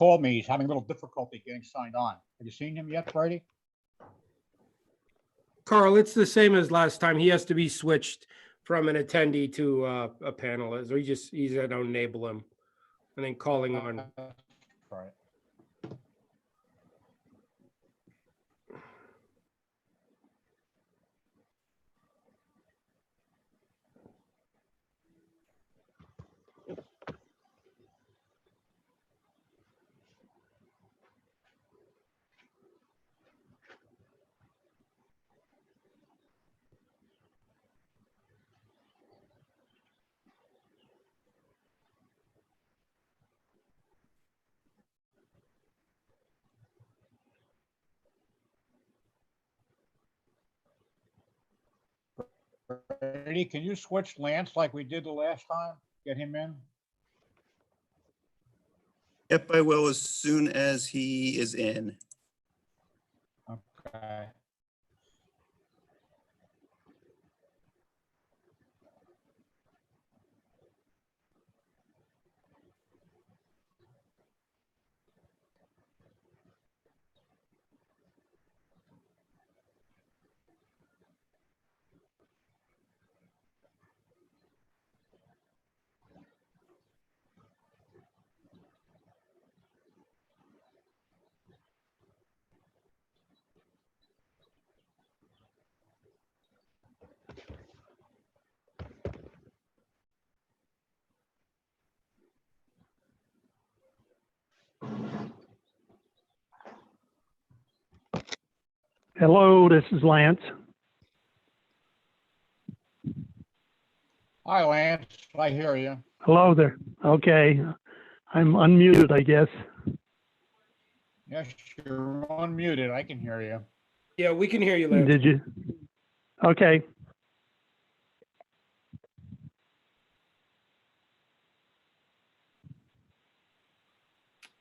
told me he's having a little difficulty getting signed on. Have you seen him yet, Brady? Carl, it's the same as last time. He has to be switched from an attendee to a panelist, or he's going to enable him and then calling on. Right. Brady, can you switch Lance like we did the last time? Get him in? Yep, I will as soon as he is in. Okay. Hello, this is Lance. Hi, Lance. I hear you. Hello there. Okay, I'm unmuted, I guess. Yes, you're unmuted. I can hear you. Yeah, we can hear you, Lance. Did you? Okay.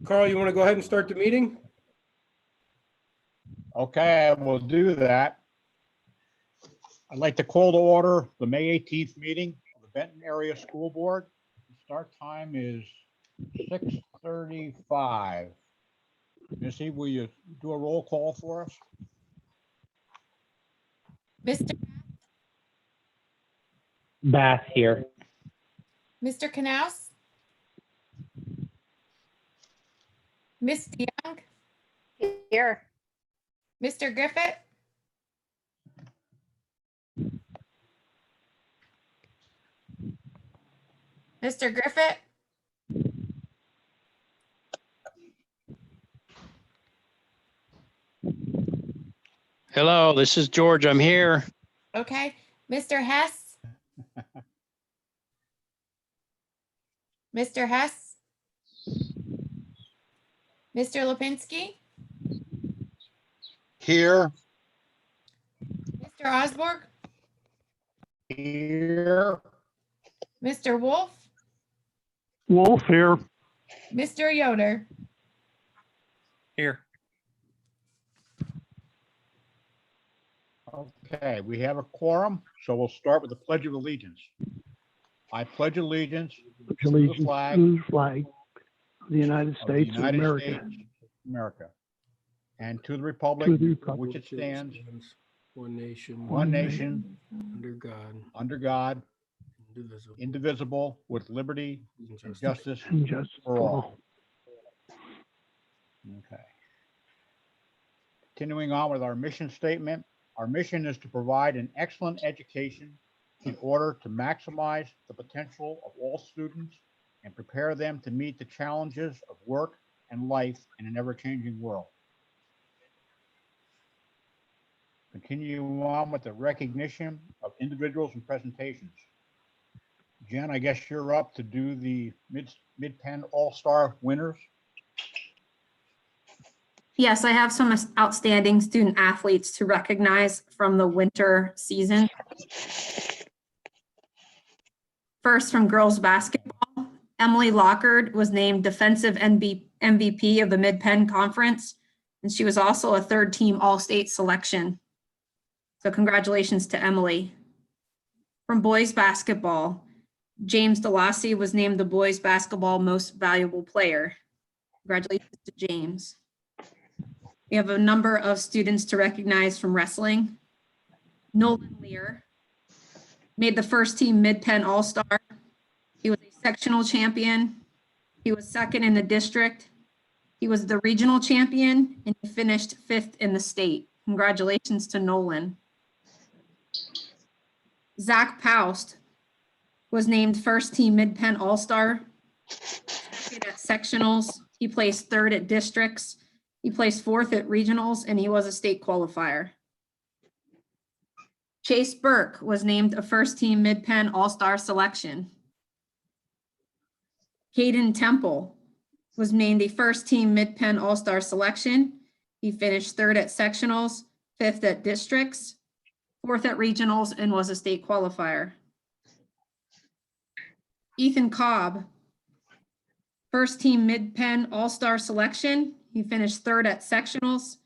Carl, you want to go ahead and start the meeting? Okay, we'll do that. I'd like to call to order the May 18th meeting of the Benton Area School Board. The start time is 6:35. Missy, will you do a roll call for us? Mr. Bath here. Mr. Knaus? Ms. DeYoung? Here. Mr. Griffith? Mr. Griffith? Hello, this is George. I'm here. Okay. Mr. Hess? Mr. Hess? Mr. Lipinski? Here. Mr. Osborg? Here. Mr. Wolf? Wolf here. Mr. Yoder? Here. Okay, we have a quorum, so we'll start with the Pledge of Allegiance. I pledge allegiance to the flag To the flag of the United of the States of United America, States of America, and to the to republic the for which republic it stands, One nation, one nation, under God, under God, indivisible, indivisible, with liberty and and justice. justice and justice for for all. all. Okay. Continuing on with our mission statement, our mission is to provide an excellent education in order to maximize the potential of all students and prepare them to meet the challenges of work and life in an ever-changing world. Continue on with the recognition of individuals and presentations. Jen, I guess you're up to do the Mid-Penn All-Star winners. Yes, I have some outstanding student athletes to recognize from the winter season. First, from girls basketball, Emily Lockard was named defensive MVP of the Mid-Penn Conference, and she was also a third-team All-State selection. So congratulations to Emily. From boys basketball, James DeLassy was named the boys basketball most valuable player. Congratulations to James. We have a number of students to recognize from wrestling. Nolan Lear made the first team Mid-Penn All-Star. He was a sectional champion. He was second in the district. He was the regional champion, and he finished 5th in the state. Congratulations to Nolan. Zach Paust was named first team Mid-Penn All-Star. Second at sectionals. He placed 3rd at districts. He placed 4th at regionals, and he was a state qualifier. Chase Burke was named a first team Mid-Penn All-Star selection. Caden Temple was named a first team Mid-Penn All-Star selection. He finished 3rd at sectionals, 5th at districts, 4th at regionals, and was a state qualifier. Ethan Cobb, first team Mid-Penn All-Star selection. He finished 3rd at sectionals,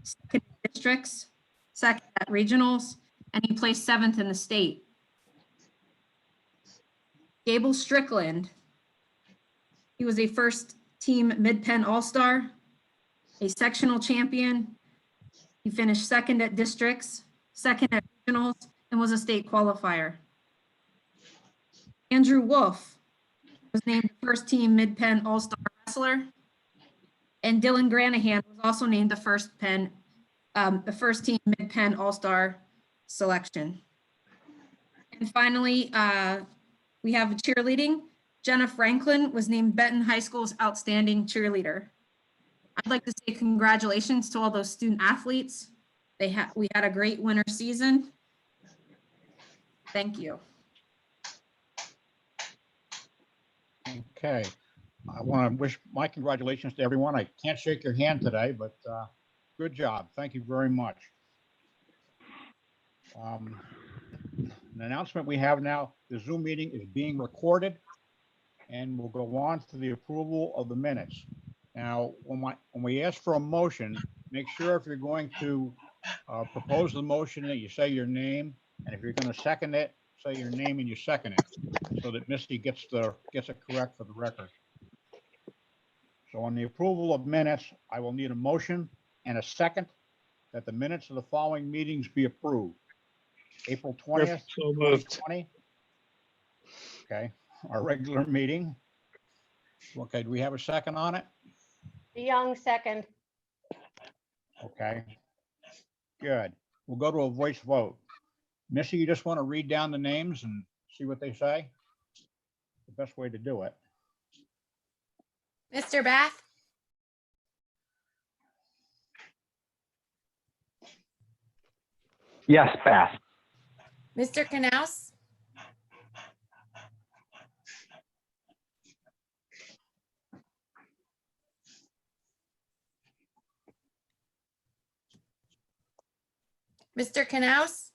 2nd at districts, 2nd at regionals, and he placed 7th in the state. Gable Strickland, he was a first team Mid-Penn All-Star, a sectional champion. He finished 2nd at districts, 2nd at regionals, and was a state qualifier. Andrew Wolf was named first team Mid-Penn All-Star wrestler. And Dylan Granahan was also named the first team Mid-Penn All-Star selection. And finally, we have cheerleading. Jenna Franklin was named Benton High School's outstanding cheerleader. I'd like to say congratulations to all those student athletes. We had a great winter season. Thank you. Okay. I want to wish my congratulations to everyone. I can't shake your hand today, but good job. Thank you very much. An announcement we have now, the Zoom meeting is being recorded, and we'll go on to the approval of the minutes. Now, when we ask for a motion, make sure if you're going to propose the motion that you say your name, and if you're going to second it, say your name and you second it, so that Misty gets it correct for the record. So on the approval of minutes, I will need a motion and a second that the minutes of the following meetings be approved. April 20th, So moved. 2020. Okay, our regular meeting. Okay, do we have a second on it? DeYoung, second. Okay, good. We'll go to a voice vote. Missy, you just want to read down the names and see what they say? The best way to do it. Mr. Bath, Yes, Bath. Mr. Knaus, Mr. Knaus,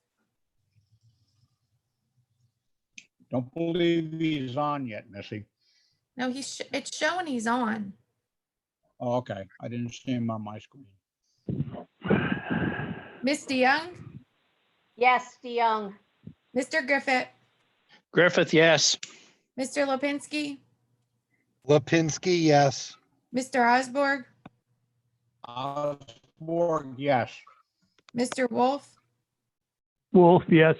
Don't believe he's on yet, Missy. no, it's showing he's on. Oh, okay. I didn't see him on my screen. Miss DeYoung, Yes, DeYoung. Mr. Griffith, Griffith, yes. Mr. Lipinski, Lipinski, yes. Mr. Osborg, Osborg, yes. Mr. Wolf, Wolf, yes.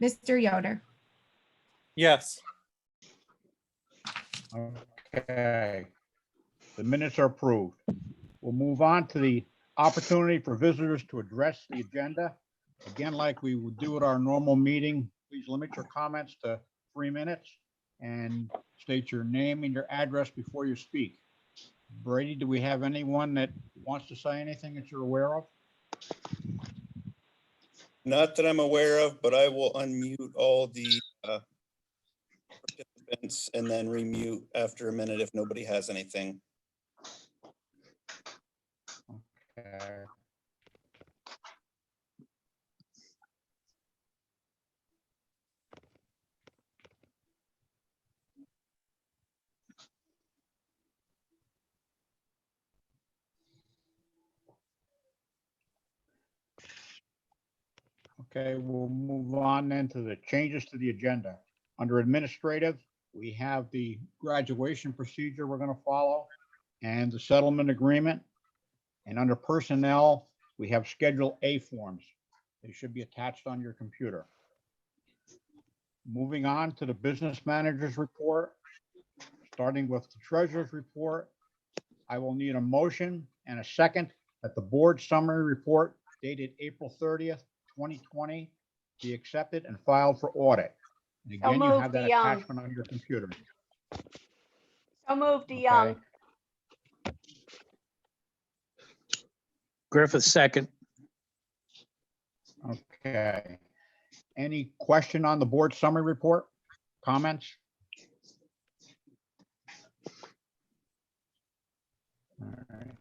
Mr. Yoder. Yes. Okay. The minutes are approved. We'll move on to the opportunity for visitors to address the agenda. Again, like we would do at our normal meeting, please limit your comments to 3 minutes and state your name and your address before you speak. Brady, do we have anyone that wants to say anything that you're aware of? Not that I'm aware of, but I will unmute all the participants and then remute after a minute if nobody has anything. Okay. Okay, we'll move on then to the changes to the agenda. Under administrative, we have the graduation procedure we're going to follow. and the settlement agreement. And under personnel, we have Schedule A forms. They should be attached on your computer. Moving on to the business manager's report, starting with the treasurer's report, I will need a motion and a second that the board summary report dated April 30th, 2020 be accepted and filed for audit. And So again, you moved, have that DeYoung. attachment on your computer. So moved, Okay. DeYoung. Griffith, second. Okay. Any question on the board summary report? Comments? All right.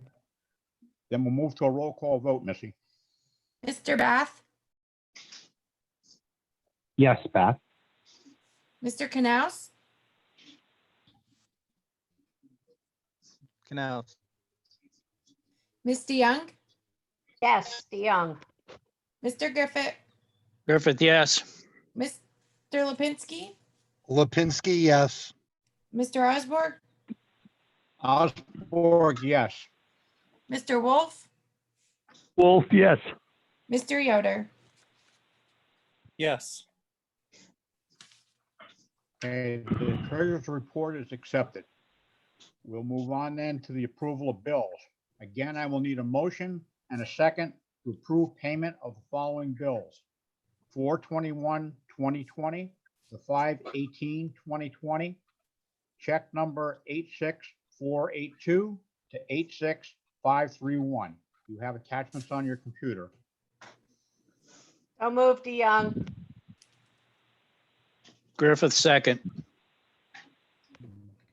Then we'll move to a roll call vote, Missy. Mr. Bath, Yes, Beth. Mr. Knaus, Canal. Ms. DeYoung, Yes, DeYoung. Mr. Griffith, Griffith, yes. Mr. Lipinski, Lipinski, yes. Mr. Osborne, Osborg, yes. Mr. Wolf, Wolf, yes. Mr. Yoder. Yes. Okay, the treasurer's report is accepted. We'll move on then to the approval of bills. Again, I will need a motion and a second to approve payment of the following bills. 4/21/2020, the 5/18/2020, check number 86482 to 86531. You have attachments on your computer. So moved, DeYoung. Griffith, second.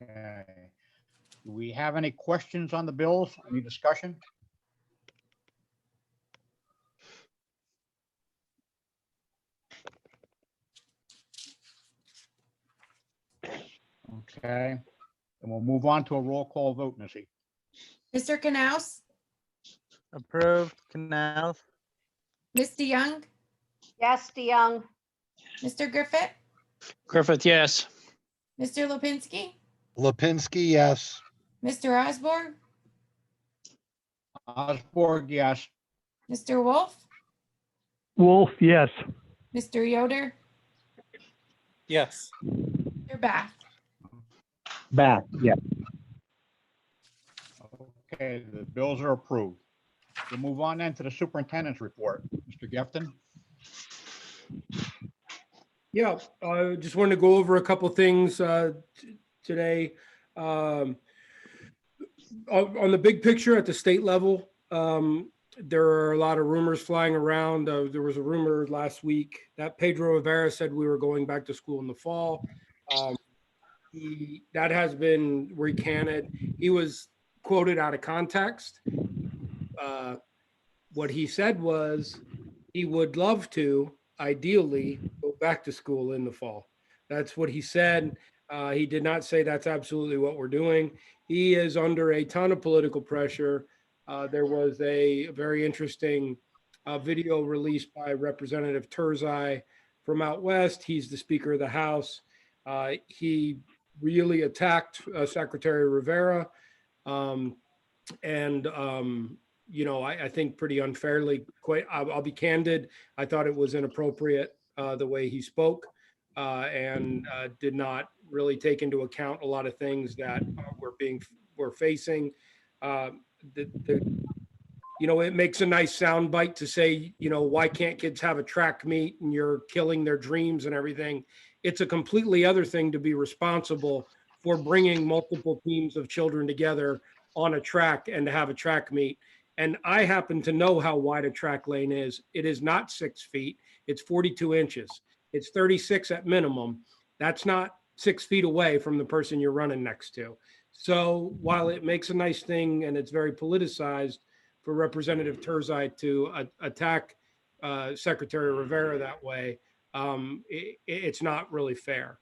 Okay. Do we have any questions on the bills? Any discussion? Okay, and we'll move on to a roll call vote, Missy. Mr. Knaus, Approved, Canal. Ms. DeYoung, Yes, DeYoung. Mr. Griffith, Griffith, yes. Mr. Lipinski, Lipinski, yes. Mr. Osborne, Osborg, yes. Mr. Wolf, Wolf, yes. Mr. Yoder, Yes. Mr. Bath. Bath, yes. Okay, the bills are approved. We'll move on then to the superintendent's report. Mr. Gefton? Yeah, I just wanted to go over a couple things today. On the big picture at the state level, there are a lot of rumors flying around. There was a rumor last week that Pedro Rivera said we were going back to school in the fall. That has been recanted. He was quoted out of context. What he said was he would love to, ideally, go back to school in the fall. That's what he said. He did not say that's absolutely what we're doing. He is under a ton of political pressure. There was a very interesting video released by Representative Turzai from out west. He's the Speaker of the House. He really attacked Secretary Rivera. I think pretty unfairly. I'll be candid. I thought it was inappropriate the way he spoke and did not really take into account a lot of things that we're facing. It makes a nice sound bite to say, why can't kids have a track meet and you're killing their dreams and everything. It's a completely other thing to be responsible for bringing multiple teams of children together on a track and to have a track meet. And I happen to know how wide a track lane is. It is not 6 feet. It's 42 inches. It's 36 at minimum. That's not 6 feet away from the person you're running next to. So while it makes a nice thing and it's very politicized for Representative Turzai to attack Secretary Rivera that way, it's not really fair.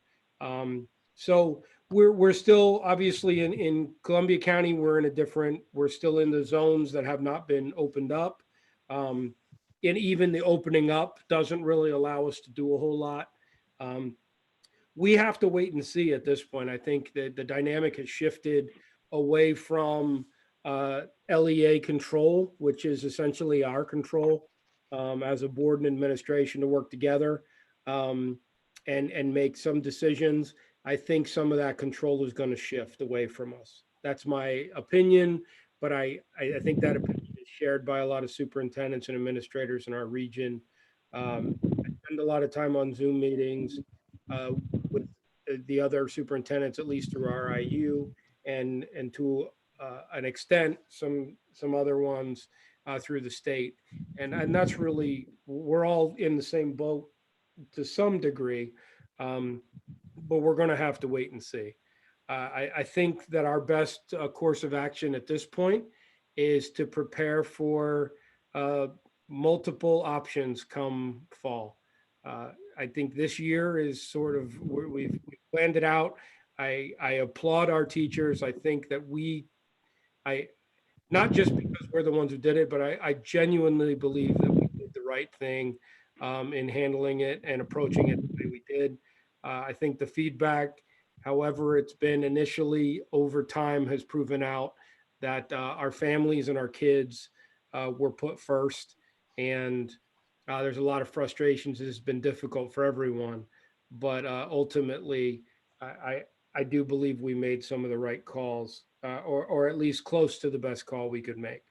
So we're still obviously in Columbia County, we're still in the zones that have not been opened up. And even the opening up doesn't really allow us to do a whole lot. We have to wait and see at this point. I think that the dynamic has shifted away from LEA control, which is essentially our control as a board and administration to work together and make some decisions. I think some of that control is going to shift away from us. That's my opinion, but I think that opinion is shared by a lot of superintendents and administrators in our region. I spend a lot of time on Zoom meetings with the other superintendents, at least through RIU, and to an extent, some other ones through the state. And that's really, we're all in the same boat to some degree, but we're going to have to wait and see. I think that our best course of action at this point is to prepare for multiple options come fall. I think this year is sort of, we've planned it out. I applaud our teachers. I think that not just because we're the ones who did it, but I genuinely believe that we did the right thing in handling it and approaching it the way we did. I think the feedback, however it's been initially over time, has proven out that our families and our kids were put first. And there's a lot of frustrations. It's been difficult for everyone. But ultimately, I do believe we made some of the right calls, or at least close to the best call we could make.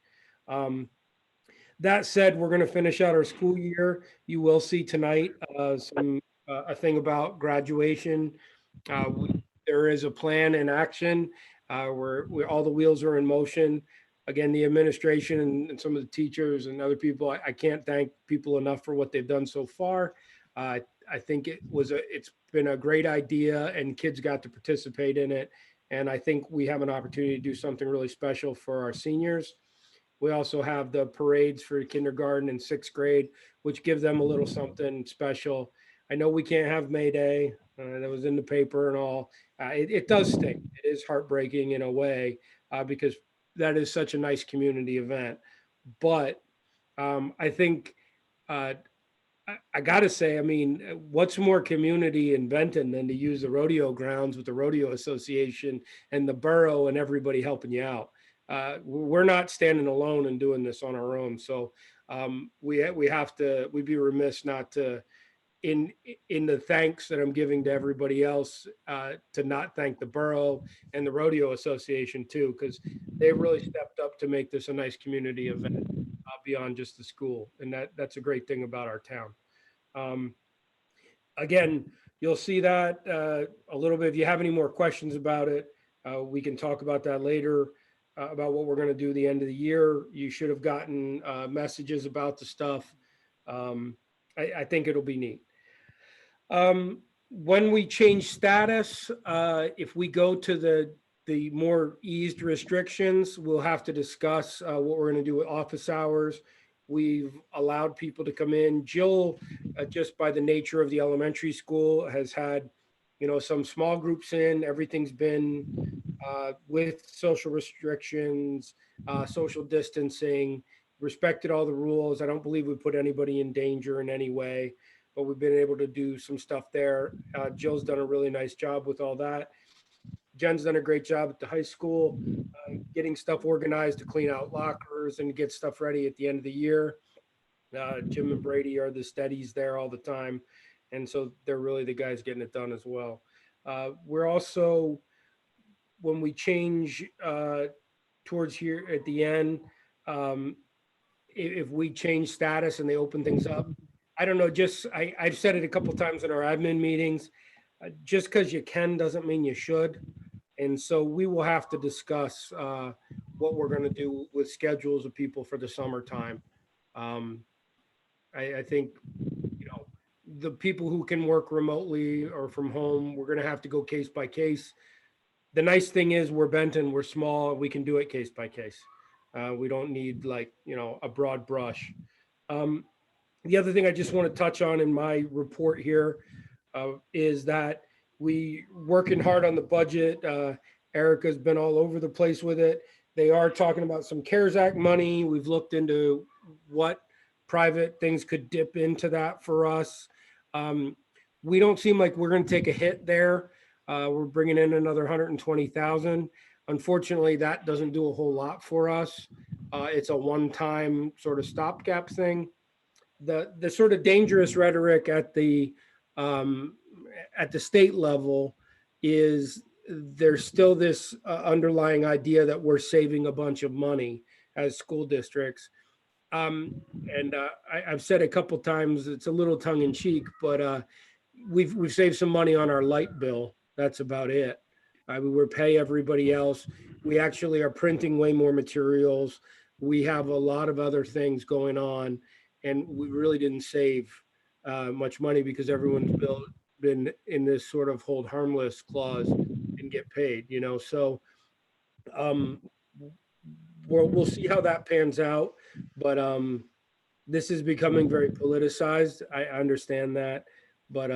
That said, we're going to finish out our school year. You will see tonight a thing about graduation. There is a plan in action where all the wheels are in motion. Again, the administration and some of the teachers and other people, I can't thank people enough for what they've done so far. I think it's been a great idea and kids got to participate in it. And I think we have an opportunity to do something really special for our seniors. We also have the parades for kindergarten and sixth grade, which give them a little something special. I know we can't have May Day. That was in the paper and all. It does sting. It is heartbreaking in a way because that is such a nice community event. But I think I got to say, I mean, what's more community in Benton than to use the rodeo grounds with the Rodeo Association and the borough and everybody helping you out? We're not standing alone and doing this on our own. So we'd be remiss not to, in the thanks that I'm giving to everybody else, to not thank the borough and the Rodeo Association too, because they really stepped up to make this a nice community event beyond just the school. And that's a great thing about our town. Again, you'll see that a little bit. If you have any more questions about it, we can talk about that later. About what we're going to do the end of the year. You should have gotten messages about the stuff. I think it'll be neat. When we change status, if we go to the more eased restrictions, we'll have to discuss what we're going to do with office hours. We've allowed people to come in. Jill, just by the nature of the elementary school, has had, some small groups in. Everything's been with social restrictions, social distancing, respected all the rules. I don't believe we put anybody in danger in any way, but we've been able to do some stuff there. Jill's done a really nice job with all that. Jen's done a great job at the high school, getting stuff organized to clean out lockers and get stuff ready at the end of the year. Jim and Brady are the steadies there all the time. And so they're really the guys getting it done as well. We're also, when we change towards here at the end, if we change status and they open things up, I don't know, I've said it a couple times in our admin meetings, just because you can doesn't mean you should. And so we will have to discuss what we're going to do with schedules of people for the summertime. I think, the people who can work remotely or from home, we're going to have to go case by case. The nice thing is we're Benton, we're small, we can do it case by case. We don't need a broad brush. The other thing I just want to touch on in my report here is that we working hard on the budget. Erica's been all over the place with it. They are talking about some CARES Act money. We've looked into what private things could dip into that for us. We don't seem like we're going to take a hit there. We're bringing in another 120,000. Unfortunately, that doesn't do a whole lot for us. It's a one-time sort of stopgap thing. The sort of dangerous rhetoric at the state level is there's still this underlying idea that we're saving a bunch of money as school districts. I've said a couple times, it's a little tongue in cheek, but we've saved some money on our light bill. That's about it. We pay everybody else. We actually are printing way more materials. We have a lot of other things going on, and we really didn't save much money because everyone's been in this sort of hold harmless clause and get paid, you know. So we'll see how that pans out, but this is becoming very politicized. I understand that, but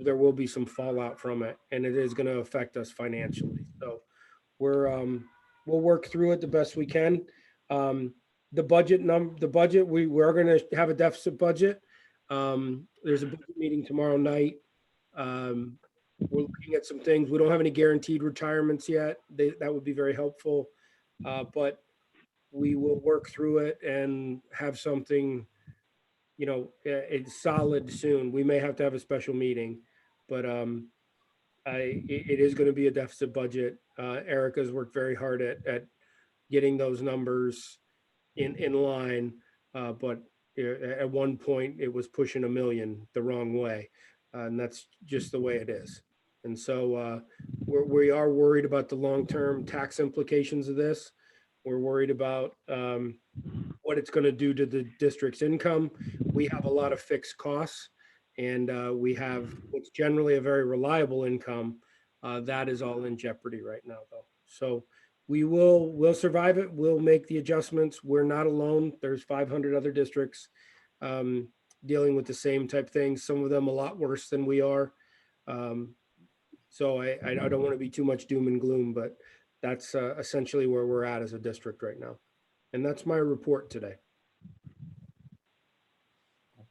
there will be some fallout from it, and it is going to affect us financially. So we'll work through it the best we can. The budget, we're going to have a deficit budget. There's a budget meeting tomorrow night. We're looking at some things. We don't have any guaranteed retirements yet. That would be very helpful, but we will work through it and have something, you know, it's solid soon. We may have to have a special meeting, but it is going to be a deficit budget. Erica's worked very hard at getting those numbers in line, but at one point it was pushing $1 million the wrong way, and that's just the way it is. And so we are worried about the long-term tax implications of this. We're worried about what it's going to do to the district's income. We have a lot of fixed costs, and we have what's generally a very reliable income. That is all in jeopardy right now, though. So we'll survive it. We'll make the adjustments. We're not alone. There's 500 other districts dealing with the same type things. Some of them a lot worse than we are. So I don't want to be too much doom and gloom, but that's essentially where we're at as a district right now. And that's my report today.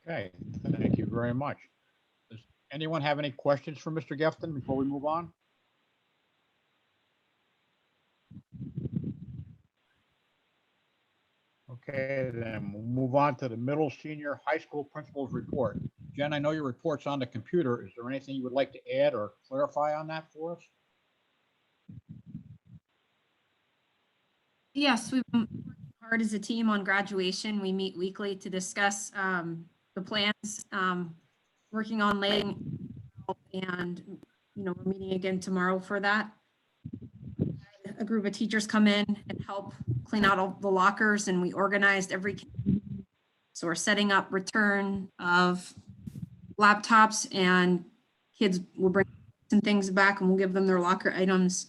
Okay, thank you very much. Does anyone have any questions for Mr. Gefton before we move on? Okay, then we'll move on to the middle senior high school principal's report. Jen, I know your report's on the computer. Is there anything you would like to add or clarify on that for us? Yes, we've been working hard as a team on graduation. We meet weekly to discuss the plans, working on laying out, and we're meeting again tomorrow for that. A group of teachers come in and help clean out all the lockers, and we organized every. So we're setting up return of laptops, and kids will bring some things back, and we'll give them their locker items.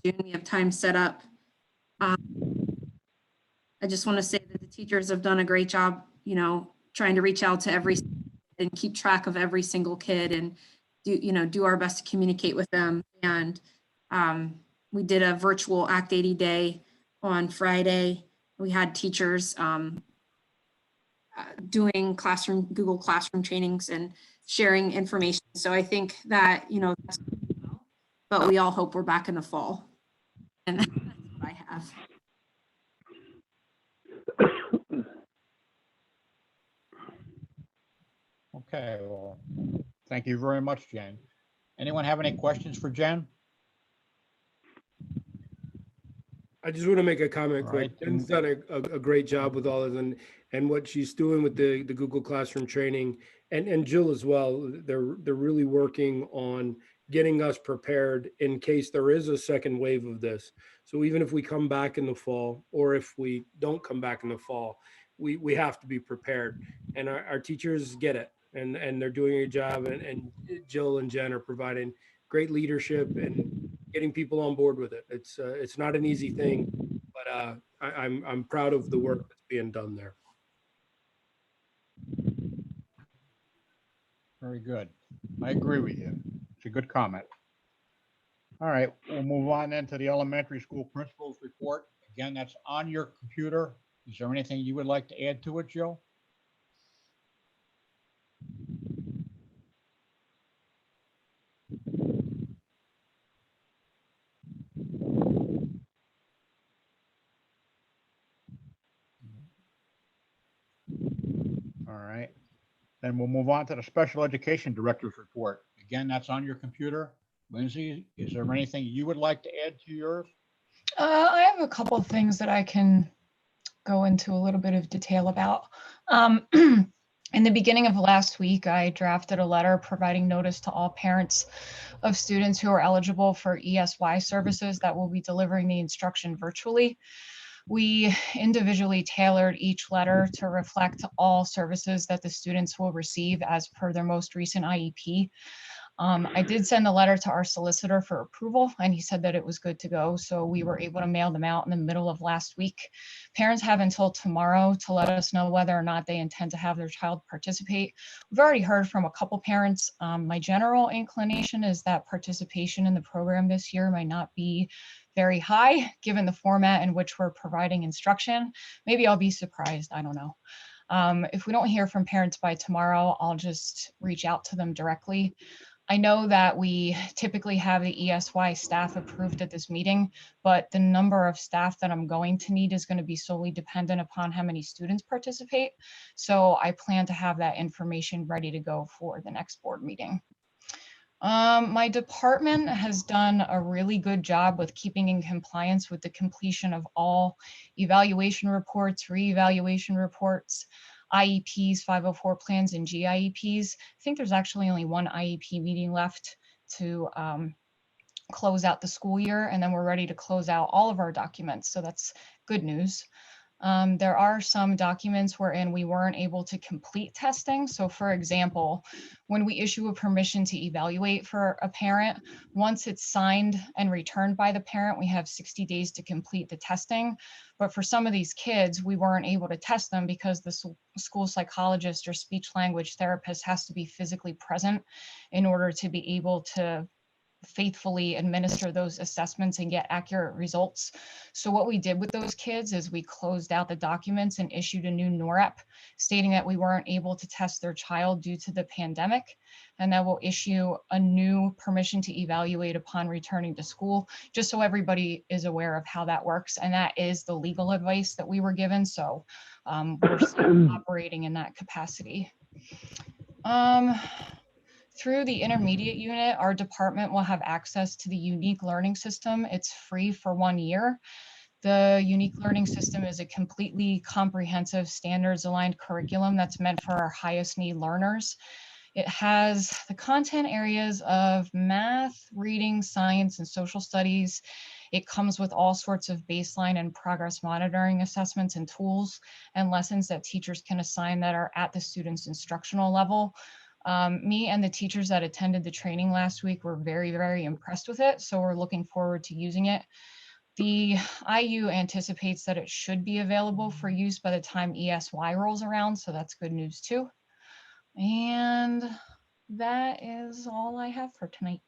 We have time set up. I just want to say that the teachers have done a great job, trying to reach out to every and keep track of every single kid and do our best to communicate with them. And we did a virtual Act 80 day on Friday. We had teachers doing Google Classroom trainings and sharing information. So I think that, that's well, but we all hope we're back in the fall. And that's what I have. Okay, well, thank you very much, Jen. Anyone have any questions for Jen? I just want to make a comment All quick. right. Jen's done a great job with all of them and what she's doing with the Google Classroom training, and Jill as well. They're really working on getting us prepared in case there is a second wave of this. So even if we come back in the fall, or if we don't come back in the fall, we have to be prepared. And our teachers get it, and they're doing a job, and Jill and Jen are providing great leadership and getting people on board with it. It's not an easy thing, but I'm proud of the work that's being done there. Very good. I agree with you. It's a good comment. All right, we'll move on then to the elementary school principal's report. Again, that's on your computer. Is there anything you would like to add to it, Jill? All right. Then we'll move on to the Special Education Director's report. Again, that's on your computer. Lindsay, is there anything you would like to add to yours? I have a couple of things that I can go into a little bit of detail about. In the beginning of last week, I drafted a letter providing notice to all parents of students who are eligible for ESY services that will be delivering the instruction virtually. We individually tailored each letter to reflect all services that the students will receive as per their most recent IEP. I did send the letter to our solicitor for approval, and he said that it was good to go. So we were able to mail them out in the middle of last week. Parents have until tomorrow to let us know whether or not they intend to have their child participate. We've already heard from a couple parents. My general inclination is that participation in the program this year might not be very high, given the format in which we're providing instruction. Maybe I'll be surprised, I don't know. If we don't hear from parents by tomorrow, I'll just reach out to them directly. I know that we typically have the ESY staff approved at this meeting, but the number of staff that I'm going to need is going to be solely dependent upon how many students participate. So I plan to have that information ready to go for the next board meeting. My department has done a really good job with keeping in compliance with the completion of all evaluation reports, reevaluation reports, IEPs, 504 plans, and GIEPs. I think there's actually only one IEP meeting left to close out the school year, and then we're ready to close out all of our documents. So that's good news. There are some documents wherein we weren't able to complete testing. So for example, when we issue a permission to evaluate for a parent, once it's signed and returned by the parent, we have 60 days to complete the testing. But for some of these kids, we weren't able to test them because the school psychologist or speech language therapist has to be physically present in order to be able to faithfully administer those assessments and get accurate results. So what we did with those kids is we closed out the documents and issued a new NOREP stating that we weren't able to test their child due to the pandemic, and that we'll issue a new permission to evaluate upon returning to school, just so everybody is aware of how that works. And that is the legal advice that we were given. So we're still operating in that capacity. Through the intermediate unit, our department will have access to the unique learning system. It's free for 1 year. The unique learning system is a completely comprehensive standards aligned curriculum that's meant for our highest need learners. It has the content areas of math, reading, science, and social studies. It comes with all sorts of baseline and progress monitoring assessments and tools and lessons that teachers can assign that are at the student's instructional level. Me and the teachers that attended the training last week were very, very impressed with it. So we're looking forward to using it. The IU anticipates that it should be available for use by the time ESY rolls around. So that's good news too. And that is all I have for tonight.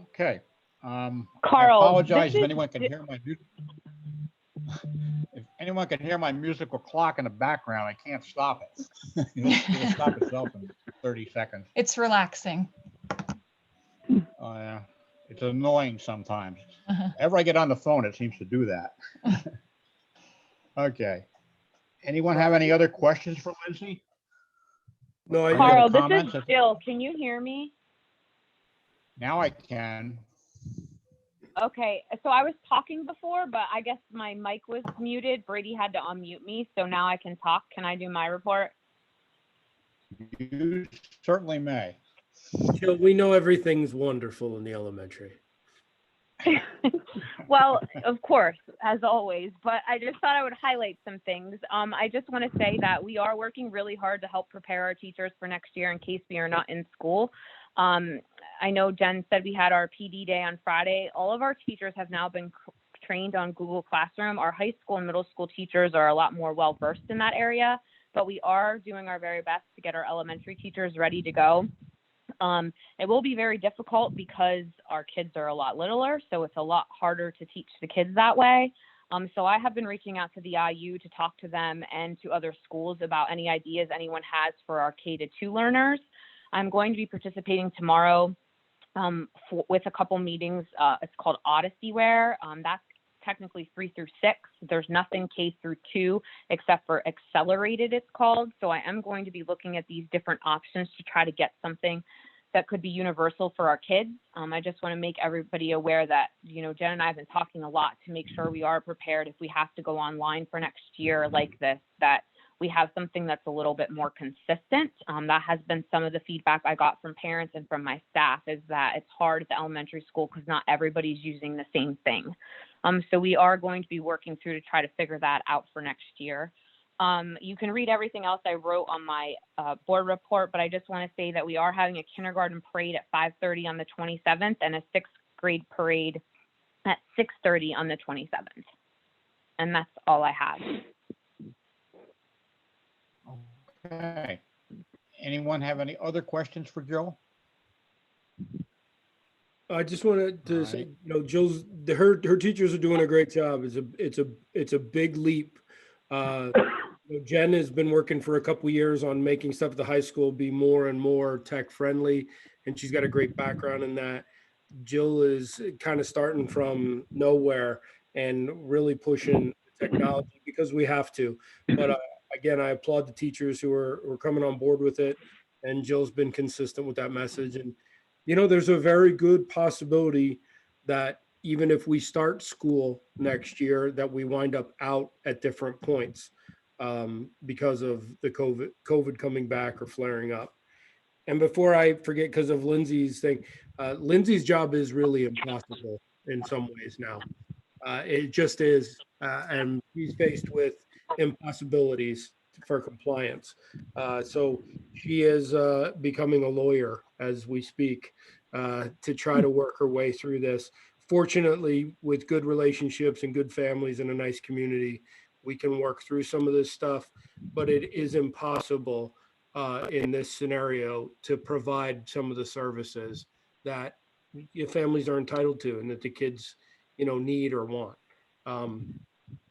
Okay. I Carl, apologize this if is- anyone can hear my if anyone can hear my musical clock in the background. I can't stop it. It'll stop itself in 30 seconds. It's relaxing. Oh yeah, it's annoying sometimes. Uh-huh. Whenever I get on the phone, it seems to do that. Okay. Anyone have any other questions for Lindsay? No, Any Carl, other this comments? is Jill. Can you hear me? Now I can. Okay, so I was talking before, but I guess my mic was muted. Brady had to unmute me, so now I can talk. Can I do my report? You certainly may. Jill, we know everything's wonderful in the elementary. Well, of course, as always, but I just thought I would highlight some things. I just want to say that we are working really hard to help prepare our teachers for next year in case we are not in school. I know Jen said we had our PD day on Friday. All of our teachers have now been trained on Google Classroom. Our high school and middle school teachers are a lot more well-versed in that area, but we are doing our very best to get our elementary teachers ready to go. It will be very difficult because our kids are a lot littler, so it's a lot harder to teach the kids that way. So I have been reaching out to the IU to talk to them and to other schools about any ideas anyone has for our K-2 learners. I'm going to be participating tomorrow with a couple meetings. It's called Odyssey Wear. That's technically 3 through 6. There's nothing K through 2 except for accelerated, it's called. So I am going to be looking at these different options to try to get something that could be universal for our kids. I just want to make everybody aware that, Jen and I have been talking a lot to make sure we are prepared if we have to go online for next year like this, that we have something that's a little bit more consistent. That has been some of the feedback I got from parents and from my staff, is that it's hard at the elementary school because not everybody's using the same thing. So we are going to be working through to try to figure that out for next year. You can read everything else I wrote on my board report, but I just want to say that we are having a kindergarten parade at 5:30 on the 27th and a 6th grade parade at 6:30 on the 27th. And that's all I have. Okay. Anyone have any other questions for Jill? I just wanted to All say, right. her teachers are doing a great job. It's a big leap. Jen has been working for a couple years on making stuff at the high school be more and more tech friendly, and she's got a great background in that. Jill is kind of starting from nowhere and really pushing technology because we have to. But again, I applaud the teachers who are coming on board with it, and Jill's been consistent with that message. And there's a very good possibility that even if we start school next year, that we wind up out at different points because of the COVID coming back or flaring up. And before I forget, because of Lindsay's thing, Lindsay's job is really impossible in some ways now. It just is. And he's faced with impossibilities for compliance. So she is becoming a lawyer as we speak to try to work her way through this. Fortunately, with good relationships and good families and a nice community, we can work through some of this stuff, but it is impossible in this scenario to provide some of the services that your families are entitled to and that the kids, need or want.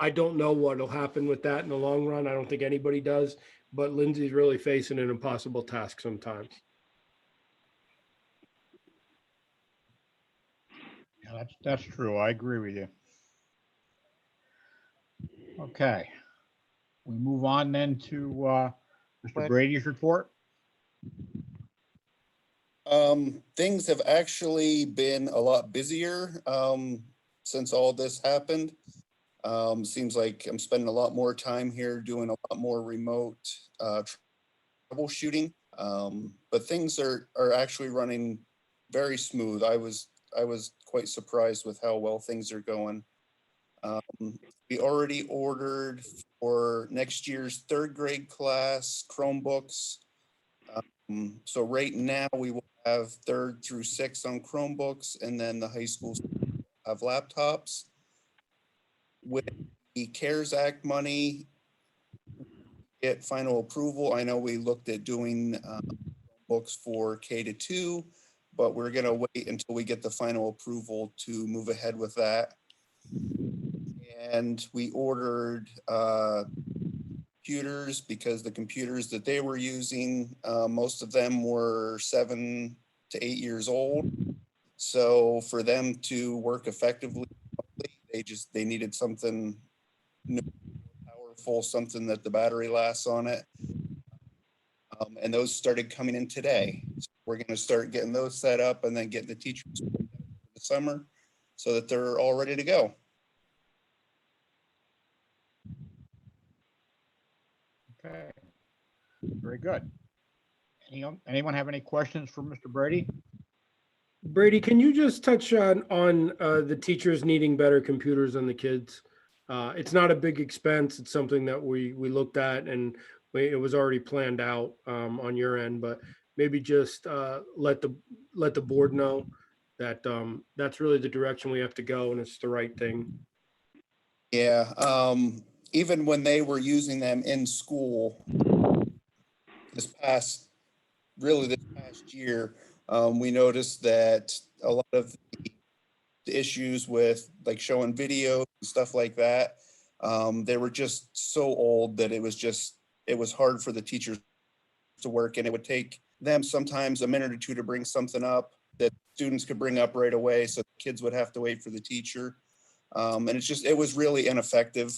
I don't know what will happen with that in the long run. I don't think anybody does, but Lindsay's really facing an impossible task sometimes. Yeah, that's true. I agree with you. Okay. We move on then to Mr. Brady's report. Things have actually been a lot busier since all this happened. Seems like I'm spending a lot more time here doing a lot more remote troubleshooting. But things are actually running very smooth. I was quite surprised with how well things are going. We already ordered for next year's 3rd grade class Chromebooks. So right now we will have 3rd through 6th on Chromebooks, and then the high schools have laptops. With the CARES Act money, get final approval. I know we looked at doing books for K-2, but we're going to wait until we get the final approval to move ahead with that. And we ordered computers because the computers that they were using, most of them were 7 to 8 years old. So for them to work effectively, they needed something new, powerful, something that the battery lasts on it. And those started coming in today. So we're going to start getting those set up and then getting the teachers for the summer so that they're all ready to go. Okay. Very good. Anyone have any questions for Mr. Brady? Brady, can you just touch on the teachers needing better computers than the kids? It's not a big expense. It's something that we looked at and it was already planned out on your end, but maybe just let the board know that that's really the direction we have to go and it's the right thing. Yeah, even when they were using them in school this past year, we noticed that a lot of the issues with like showing videos and stuff like that, they were just so old that it was hard for the teachers to work, and it would take them sometimes a minute or two to bring something up that students could bring up right away, so the kids would have to wait for the teacher. And it was really ineffective.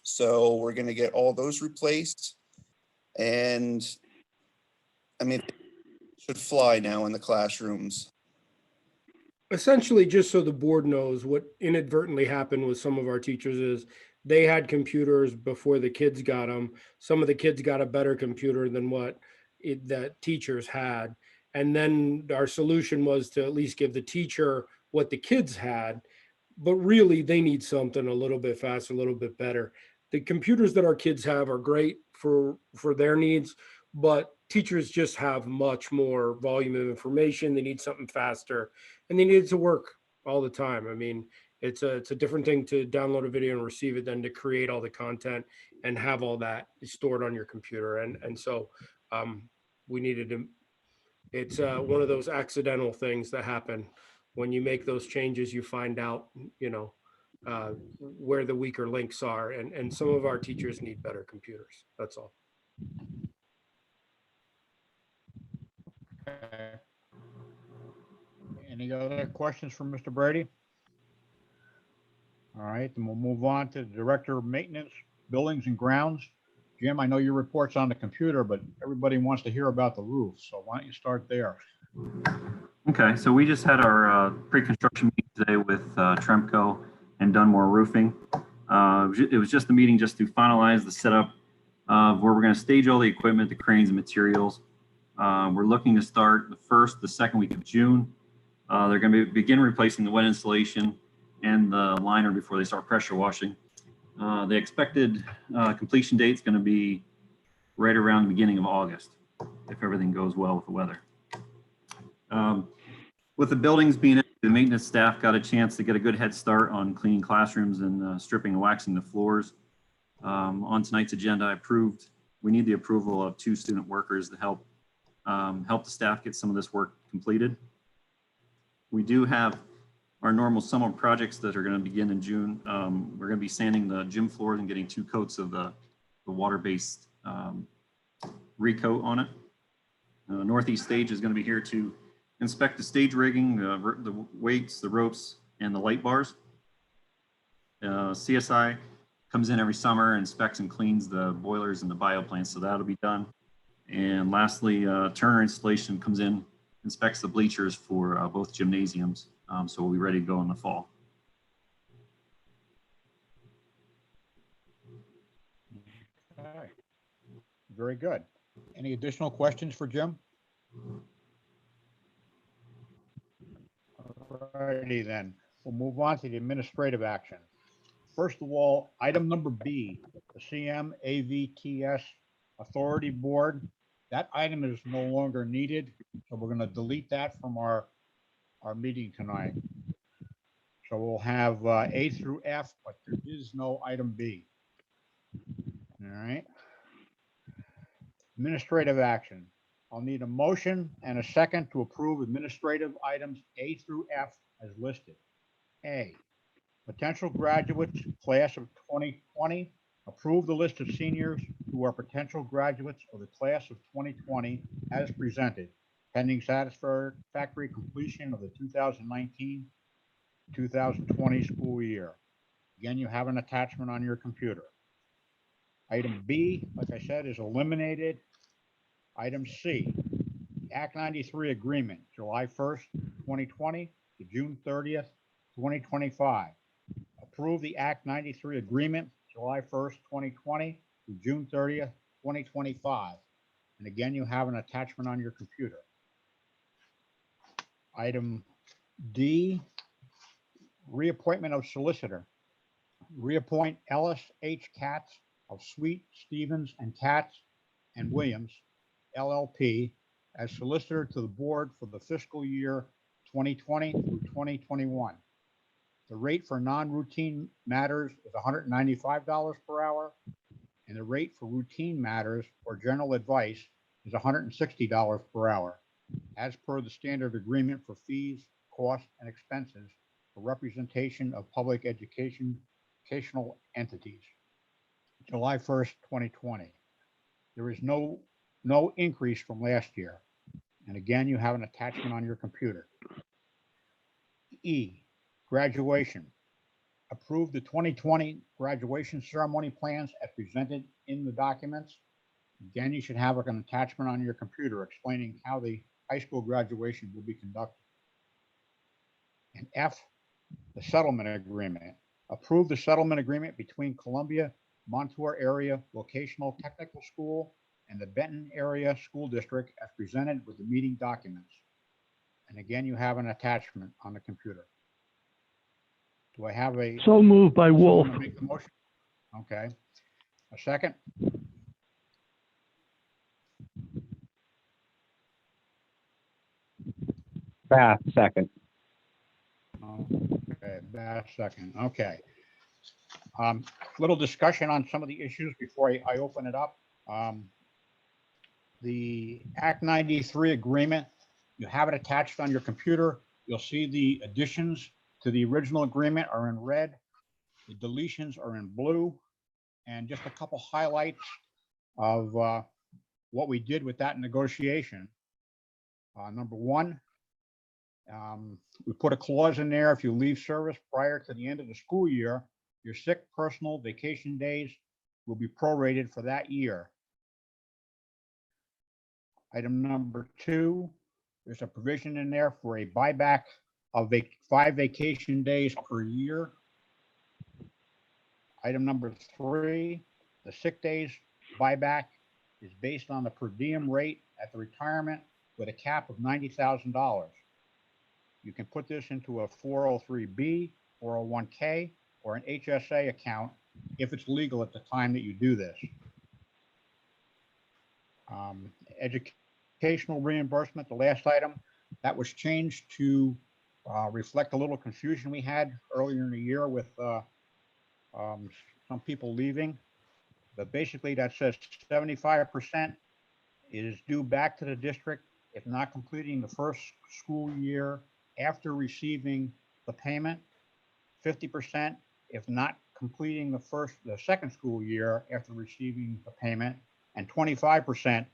So we're going to get all those replaced. And I mean, it should fly now in the classrooms. Essentially, just so the board knows, what inadvertently happened with some of our teachers is they had computers before the kids got them. Some of the kids got a better computer than what that teachers had. And then our solution was to at least give the teacher what the kids had. But really, they need something a little bit faster, a little bit better. The computers that our kids have are great for their needs, but teachers just have much more volume of information. They need something faster, and they need it to work all the time. I mean, it's a different thing to download a video and receive it than to create all the content and have all that stored on your computer. And so we needed to. It's one of those accidental things that happen when you make those changes. You find out, where the weaker links are, and some of our teachers need better computers. That's all. Okay. Any other questions for Mr. Brady? All right, then we'll move on to the Director of Maintenance, Buildings and Grounds. Jim, I know your report's on the computer, but everybody wants to hear about the roof, so why don't you start there? Okay, so we just had our pre-construction meeting today with Tremco and Dunmore Roofing. It was just a meeting just to finalize the setup of where we're going to stage all the equipment, the cranes and materials. We're looking to start the second week of June. They're going to begin replacing the wet insulation and the liner before they start pressure washing. The expected completion date is going to be right around the beginning of August, if everything goes well with the weather. With the buildings being empty, the maintenance staff got a chance to get a good head start on cleaning classrooms and stripping and waxing the floors. On tonight's agenda, we need the approval of 2 student workers to help the staff get some of this work completed. We do have our normal summer projects that are going to begin in June. We're going to be sanding the gym floors and getting 2 coats of the water-based recoat on it. Northeast Stage is going to be here to inspect the stage rigging, the weights, the ropes, and the light bars. CSI comes in every summer, inspects and cleans the boilers and the bioplants, so that'll be done. And lastly, Turner Installation comes in, inspects the bleachers for both gymnasiums, so we'll be ready to go in the fall. Okay. Very good. Any additional questions for Jim? Alrighty then, we'll move on to the administrative action. First of all, item number B, the CMAVTS Authority Board. That item is no longer needed, so we're going to delete that from our meeting tonight. So we'll have A through F, but there is no item B. All right. Administrative action. I'll need a motion and a second to approve administrative items A through F as listed. A, potential graduates, class of 2020. Approve the list of seniors who are potential graduates of the class of 2020 as presented, pending satisfactory completion of the 2019-2020 school year. Again, you have an attachment on your computer. Item B, like I said, is eliminated. Item C, the Act 93 agreement, July 1st, 2020 to June 30th, 2025. Approve the Act 93 agreement, July 1st, 2020 to June 30th, 2025. And again, you have an attachment on your computer. Item D, reappointment of solicitor. Reappoint Ellis H. Katz of Sweet, Stevens, and Katz and Williams, LLP, as solicitor to the board for the fiscal year 2020 through 2021. The rate for non-routine matters is $195 per hour, and the rate for routine matters or general advice is $160 per hour, as per the standard agreement for fees, costs, and expenses for representation of public educational entities. July 1st, 2020. There is no increase from last year. And again, you have an attachment on your computer. E, Graduation. Approve the 2020 graduation ceremony plans as presented in the documents. Again, you should have an attachment on your computer explaining how the high school graduation will be conducted. And F, the settlement agreement. Approve the settlement agreement between Columbia Montour Area Vocational Technical School and the Benton Area School District as presented with the meeting documents. And again, you have an attachment on the computer. Do I have a? So moved by Wolf. someone to make the motion? Okay. A second? Bath, second. Okay, Bass second. Okay. Little discussion on some of the issues before I open it up. The Act 93 agreement, you have it attached on your computer. You'll see the additions to the original agreement are in red. The deletions are in blue. And just a couple highlights of what we did with that negotiation. Number one, we put a clause in there, if you leave service prior to the end of the school year, your sick, personal, vacation days will be prorated for that year. Item number two, there's a provision in there for a buyback of 5 vacation days per year. Item number three, the sick days buyback is based on the per diem rate at the retirement with a cap of $90,000. You can put this into a 403B, 401K, or an HSA account if it's legal at the time that you do this. Educational reimbursement, the last item, that was changed to reflect a little confusion we had earlier in the year with some people leaving. But basically that says 75% is due back to the district if not completing the first school year after receiving the payment, 50% if not completing the second school year after receiving the payment, and 25%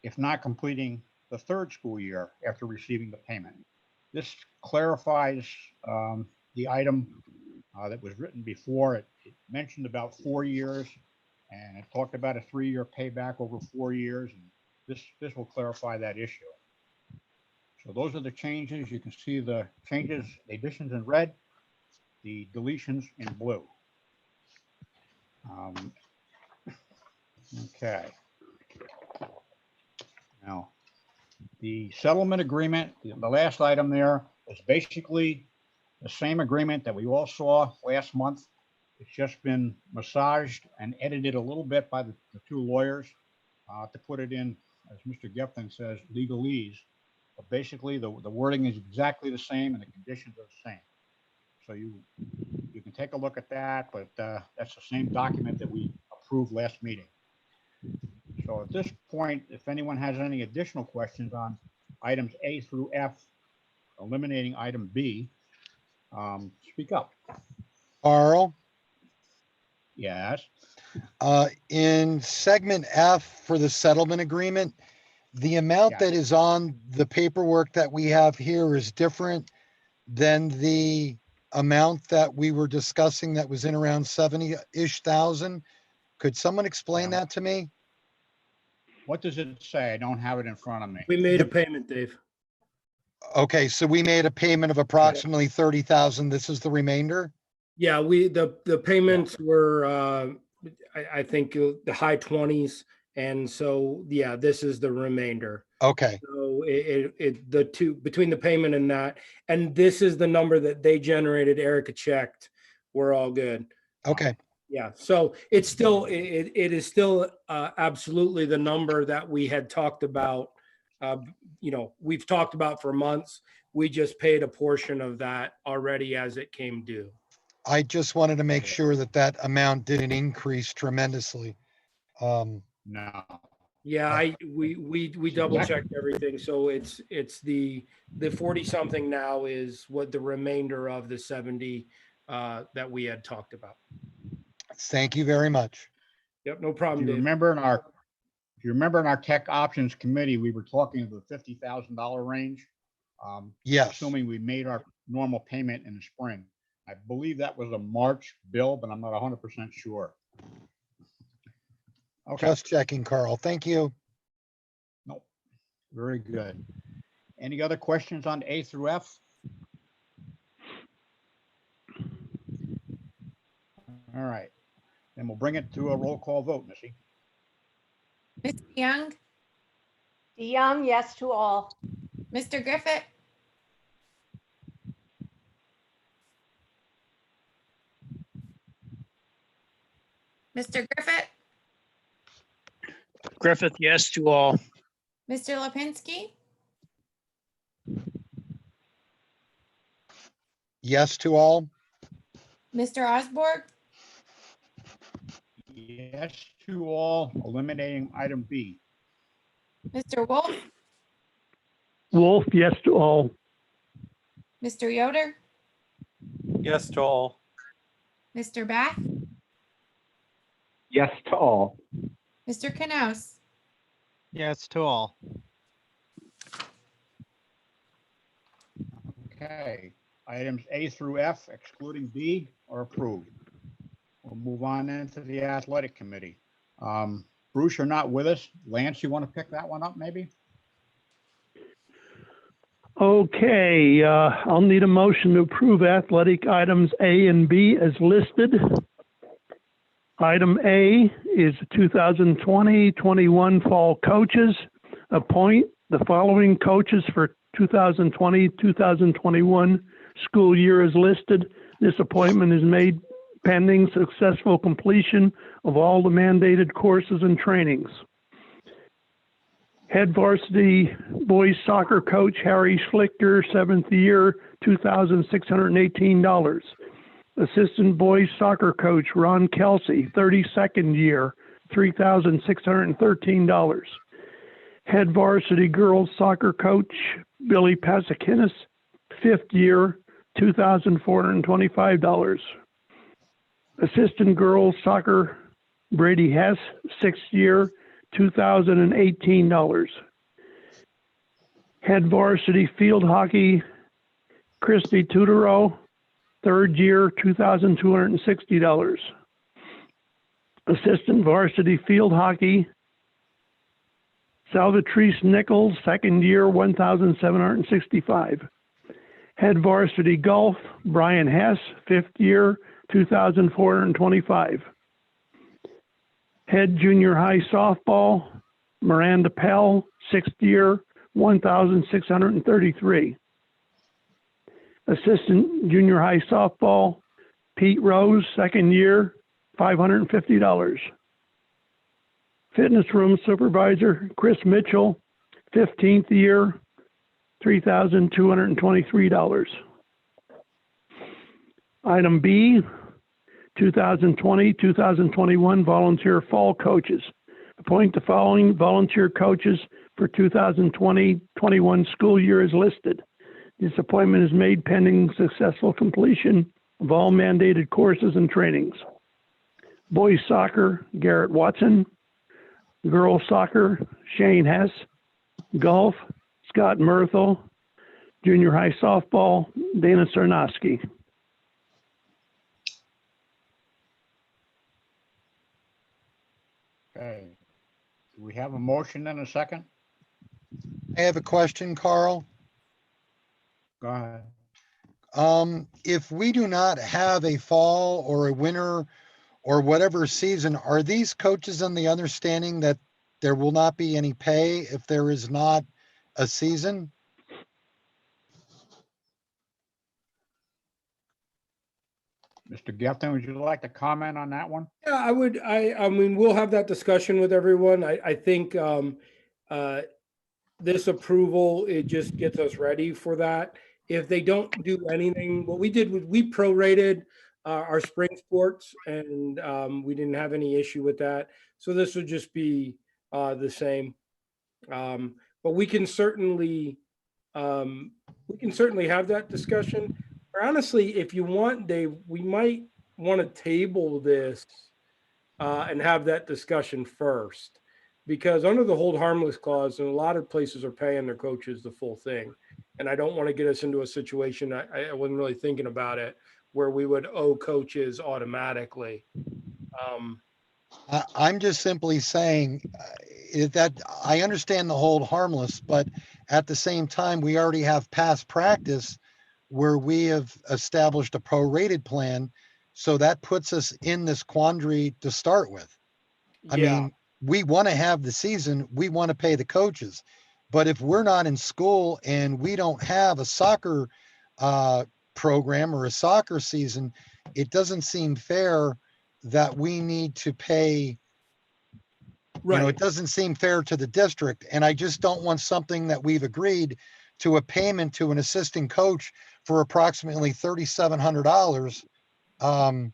if not completing the third school year after receiving the payment. This clarifies the item that was written before. It mentioned about 4 years, and it talked about a 3-year payback over 4 years, and this will clarify that issue. So those are the changes. You can see the changes, the additions in red, the deletions in blue. Okay. Now, the settlement agreement, the last item there is basically the same agreement that we all saw last month. It's just been massaged and edited a little bit by the two lawyers to put it in, as Mr. Gepton says, legalese. But basically, the wording is exactly the same and the conditions are the same. So you can take a look at that, but that's the same document that we approved last meeting. So at this point, if anyone has any additional questions on items A through F, eliminating item B, speak up. Carl, Yes. in segment F for the settlement agreement, the amount Yes. that is on the paperwork that we have here is different than the amount that we were discussing that was in around 70-ish thousand. Could someone explain Yeah. that to me? What does it say? I don't have it in front of me. We made a payment, Dave. Okay, so we made a payment of approximately 30,000. This is the remainder? Yeah, the payments were, I think the high 20s. And so, yeah, this is the remainder. Okay, So the two, between the payment and that, and this is the number that they generated, Erica checked, we're all good. okay, Yeah, so it's still, it is still absolutely the number that we had talked about. We've talked about for months. We just paid a portion of that already as it came due. I just wanted to make sure that that amount didn't increase tremendously. No. Yeah, we double checked everything. So it's the 40 something now is what the remainder of the 70 that we had talked about. Thank you very much. Yep, no If problem, you Dave. remember in our tech options committee, we were talking of the $50,000 range. Yes. Assuming we made our normal payment in the spring. I believe that was a March bill, but I'm not 100% sure. Okay, Just checking, Carl. Thank you. no, very good. Any other questions on A through F? All right, then we'll bring it to a roll call vote, Missy. Mr. Young, DeYoung, yes to all. Mr. Griffith, Mr. Griffith, Griffith, yes to all. Mr. Lipinski, Yes to all. Mr. Osborne, Yes to all, eliminating item B. Mr. Wolf, Wolf, yes to all. Mr. Yoder, Yes to all. Mr. Bath, Yes to all. Mr. Knaus. Yes to all. Okay, items A through F, excluding B, are approved. We'll move on into the athletic committee. Bruce, you're not with us. Lance, you want to pick that one up, maybe? Okay, I'll need a motion to approve athletic items A and B as listed. Item A is 2020-21 fall coaches. Appoint the following coaches for 2020-2021 school year as listed. This appointment is made pending successful completion of all the mandated courses and trainings. Head varsity boys soccer coach Harry Schlichter, 7th year, $2,618. Assistant boys soccer coach Ron Kelsey, 32nd year, $3,613. Head varsity girls soccer coach Billy Pasakinis, 5th year, $2,425. Assistant girls soccer Brady Hess, 6th year, $2,018. Head varsity field hockey Christy Tudoro, 3rd year, $2,260. Assistant varsity field hockey Salvatrice Nichols, 2nd year, $1,765. Head varsity golf Brian Hess, 5th year, $2,425. Head junior high softball Miranda Pell, 6th year, $1,633. Assistant junior high softball Pete Rose, 2nd year, $550. Fitness room supervisor Chris Mitchell, 15th year, $3,223. Item B, 2020-2021 volunteer fall coaches. Appoint the following volunteer coaches for 2020-21 school year as listed. This appointment is made pending successful completion of all mandated courses and trainings. Boys soccer, Garrett Watson. Girls soccer, Shane Hess. Golf, Scott Murthel. Junior high softball, Dana Sarnowski. Okay. Do we have a motion and a second? I have a question, Carl. Go ahead. If we do not have a fall or a winter or whatever season, are these coaches on the understanding that there will not be any pay if there is not a season? Mr. Gifton, would you like to comment on that one? Yeah, I would. I mean, we'll have that discussion with everyone. I think this approval, it just gets us ready for that. If they don't do anything, what we did was we prorated our spring sports, and we didn't have any issue with that. So this would just be the same. But we can certainly have that discussion. Or honestly, if you want, Dave, we might want to table this and have that discussion first, because under the hold harmless clause, and a lot of places are paying their coaches the full thing. And I don't want to get us into a situation, I wasn't really thinking about it, where we would owe coaches automatically. I'm just simply saying that I understand the hold harmless, but at the same time, we already have past practice where we have established a prorated plan. So that puts us in this quandary to start with. I Yeah, mean, we want to have the season, we want to pay the coaches. But if we're not in school and we don't have a soccer program or a soccer season, it doesn't seem fair that we need to pay. right. It doesn't seem fair to the district. And I just don't want something that we've agreed to a payment to an assistant coach for approximately $3,700. Um,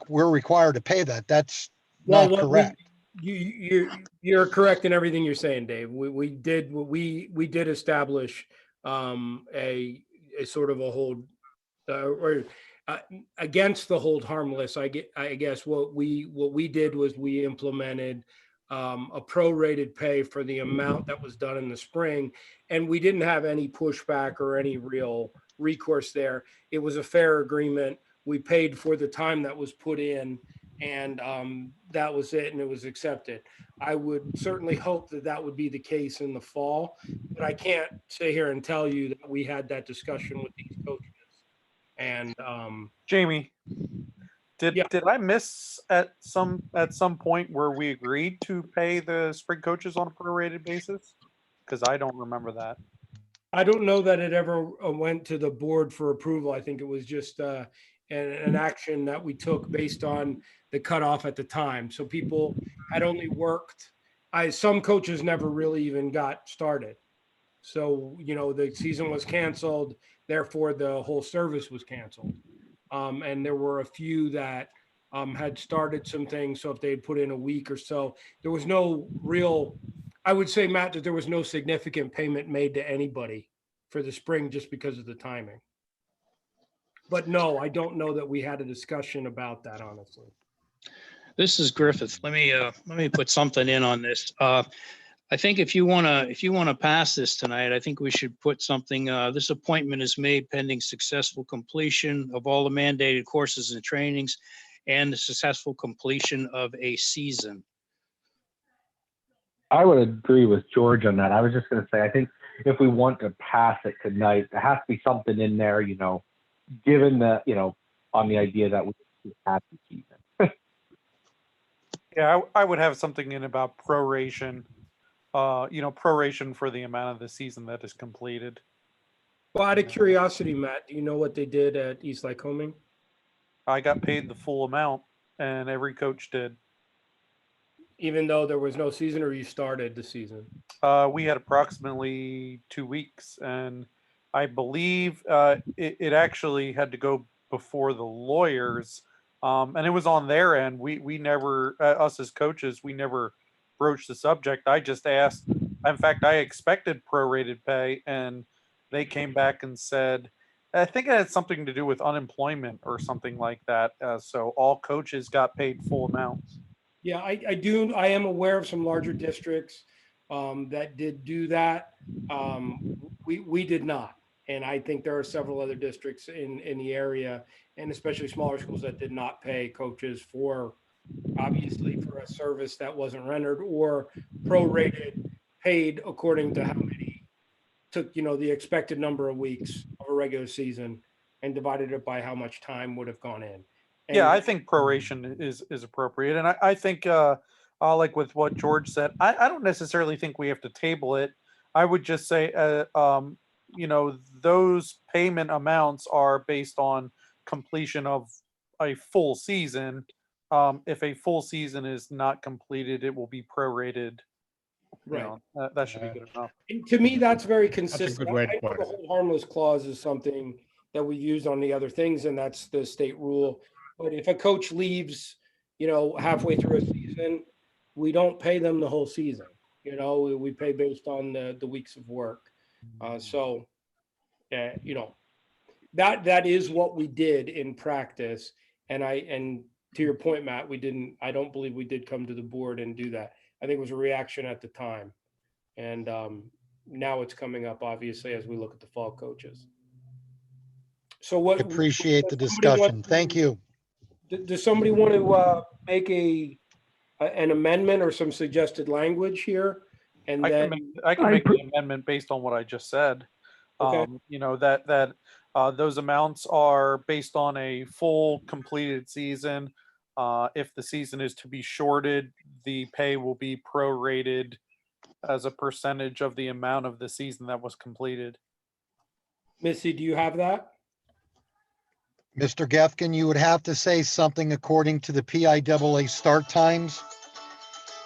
we're required to pay that. That's Well, not what correct. you're correct in everything you're saying, Dave. We did establish a sort of a hold or against the hold harmless. I guess what we did was we implemented a prorated pay for the amount that was done in the spring, and we didn't have any pushback or any real recourse there. It was a fair agreement. We paid for the time that was put in, and that was it, and it was accepted. I would certainly hope that that would be the case in the fall, but I can't sit here and tell you that we had that discussion with these coaches. And Jamie, Yeah. did I miss at some point where we agreed to pay the spring coaches on a prorated basis? Because I don't remember that. I don't know that it ever went to the board for approval. I think it was just an action that we took based on the cutoff at the time. So people had only worked. Some coaches never really even got started. So, the season was canceled, therefore the whole service was canceled. And there were a few that had started some things. So if they had put in a week or so, there was no real, I would say, Matt, that there was no significant payment made to anybody for the spring just because of the timing. But no, I don't know that we had a discussion about that, honestly. This is Griffith. Let me put something in on this. I think if you want to pass this tonight, I think we should put something, this appointment is made pending successful completion of all the mandated courses and trainings and the successful completion of a season. I would agree with George on that. I was just going to say, I think if we want to pass it tonight, there has to be something in there, given the, on the idea that we have the season. Yeah, I would have something in about proration, proration for the amount of the season that is completed. Well, out of curiosity, Matt, do you know what they did at East Lycoming? I got paid the full amount, and every coach did. Even though there was no season, or you started the season? We had approximately 2 weeks, and I believe it actually had to go before the lawyers, and it was on their end. We never, us as coaches, we never broached the subject. I just asked. In fact, I expected prorated pay, and they came back and said, I think it had something to do with unemployment or something like that. So all coaches got paid full amounts. Yeah, I do. I am aware of some larger districts that did do that. We did not. And I think there are several other districts in the area, and especially smaller schools, that did not pay coaches for, obviously, for a service that wasn't rendered, or prorated, paid according to how many took, the expected number of weeks of a regular season, and divided it by how much time would have gone in. And yeah, I think proration is appropriate, and I think like with what George said, I don't necessarily think we have to table it. I would just say, those payment amounts are based on completion of a full season. If a full season is not completed, it will be prorated. Right. That should be good enough. And to me, that's very consistent. good way to I know put the it. whole harmless clause is something that we used on the other things, and that's the state rule. But if a coach leaves, halfway through a season, we don't pay them the whole season. We pay based on the weeks of work. So, that is what we did in practice. And to your point, Matt, I don't believe we did come to the board and do that. I think it was a reaction at the time. And now it's coming up, obviously, as we look at the fall coaches. So what? Appreciate the does somebody want discussion. Thank to- you. Does somebody want to make an amendment or some suggested language here? And I then, can make the amendment based on what I just said. Okay. You know, that those amounts are based on a full completed season. If the season is to be shorted, the pay will be prorated as a percentage of the amount of the season that was completed. Missy, do you have that? Mr. Gefkin, you would have to say something according to the PIAA start times.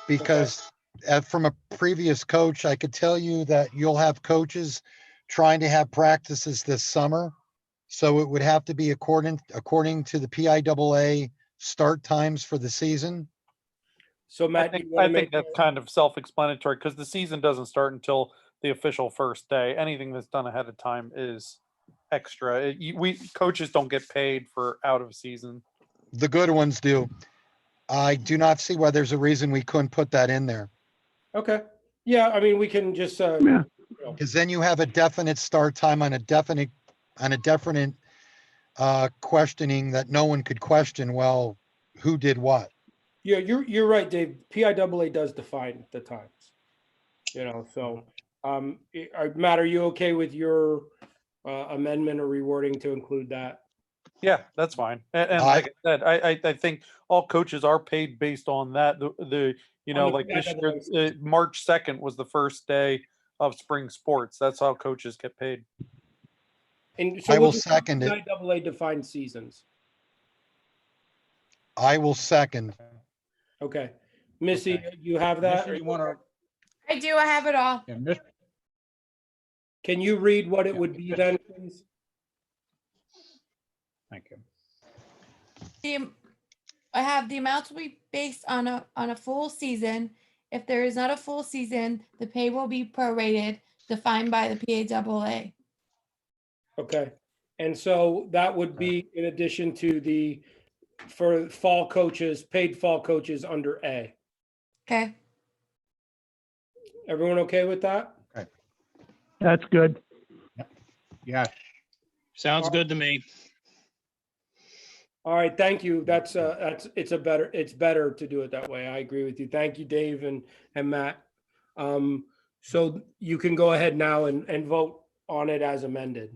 Because from a previous coach, I could tell you that you'll have coaches trying to have practices this summer. So it would have to be according to the PIAA start times for the season. So Matt, I think that's kind of self-explanatory because the season doesn't start until the official first day. Anything that's done ahead of time is extra. We coaches don't get paid for out of season. The good ones do. I do not see why there's a reason we couldn't put that in there. Okay. Yeah, I mean, we can just, Because then you have a definite start time on a definite questioning that no one could question. Well, who did what? yeah, you're right, Dave. PIAA does define the times. You know, so Matt, are you okay with your amendment or rewording to include that? Yeah, that's fine. And like I said, I think all coaches are paid based on that. You know, like this year, March 2nd was the first day of spring sports. That's how coaches get paid. And so I we'll will just second it. PIAA defined seasons. I will second. Okay. Missy, you have that? Missy, you want to? I do. I have it all. Yeah, Can you read what it would be then, please? Thank you. I have the amounts will be based on a full season. If there is not a full season, the pay will be prorated, defined by the PIAA. Okay. And so that would be in addition to for fall coaches, paid fall coaches under A. Okay. Everyone okay with that? Okay. That's good. Yes. Sounds good to me. All right, thank you. It's better to do it that way. I agree with you. Thank you, Dave and Matt. So you can go ahead now and vote on it as amended.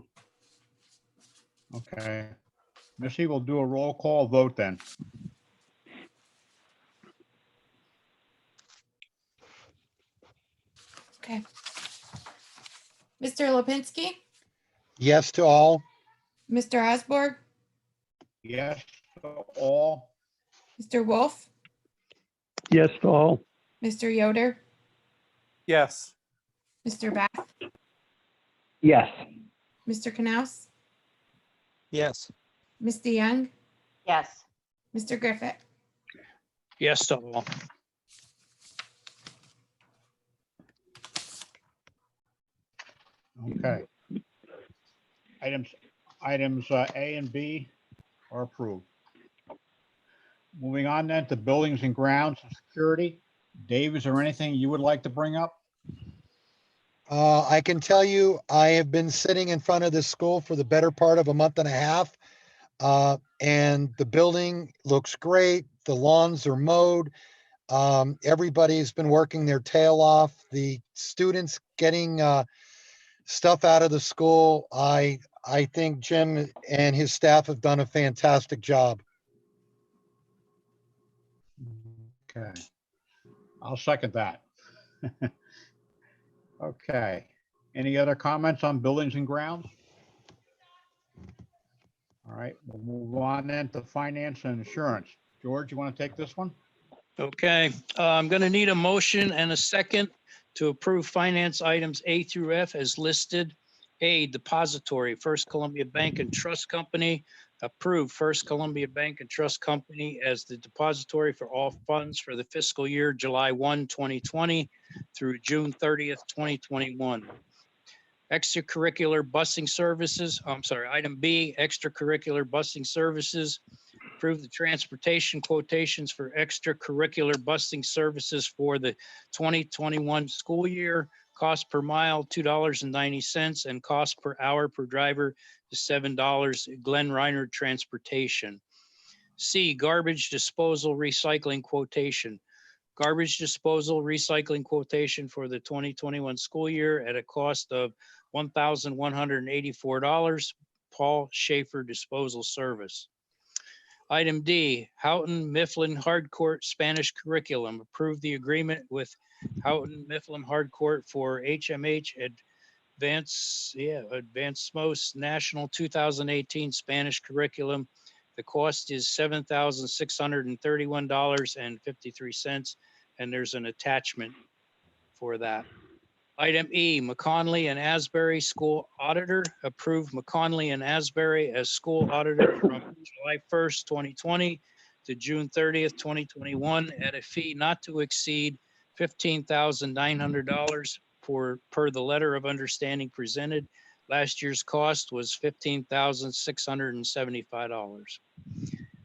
Okay. Missy, we'll do a roll call vote then. Okay. Mr. Lipinski, Yes to all. Mr. Asborg, Yes to all. Mr. Wolf, Yes to all. Mr. Yoder, Yes. Mr. Bath, Yes. Mr. Knaus, Yes. Ms. DeYoung, Yes. Mr. Griffith. Yes to all. Okay. Items A and B are approved. Moving on then to buildings and grounds and security. Dave, is there anything you would like to bring up? I can tell you, I have been sitting in front of this school for the better part of a month and a half. And the building looks great. The lawns are mowed. Everybody's been working their tail off. The students getting stuff out of the school. I think Jim and his staff have done a fantastic job. Okay. I'll second that. Okay. Any other comments on buildings and grounds? All right, we'll move on then to finance and insurance. George, you want to take this one? Okay, I'm going to need a motion and a second to approve finance items A through F as listed. A, depository, First Columbia Bank and Trust Company. Approve First Columbia Bank and Trust Company as the depository for all funds for the fiscal year July 1, 2020 through June 30th, 2021. Extracurricular busing services, item B, extracurricular busing services. Approve the transportation quotations for extracurricular busing services for the 2021 school year Cost per mile, $2.90, and cost per hour per driver is $7. Glenn Reiner Transportation. C, garbage disposal recycling quotation. Garbage disposal recycling quotation for the 2021 school year at a cost of $1,184. Paul Schaefer Disposal Service. Item D, Houghton Mifflin Hardcourt Spanish Curriculum. Approve the agreement with Houghton Mifflin Hardcourt for HMH Advanced Most National 2018 Spanish Curriculum. The cost is $7,631.53, and there's an attachment for that. Item E, McConley and Asbury School Auditor. Approve McConley and Asbury as school auditor from July 1st, 2020 to June 30th, 2021 at a fee not to exceed $15,900 per the letter of understanding presented. Last year's cost was $15,675.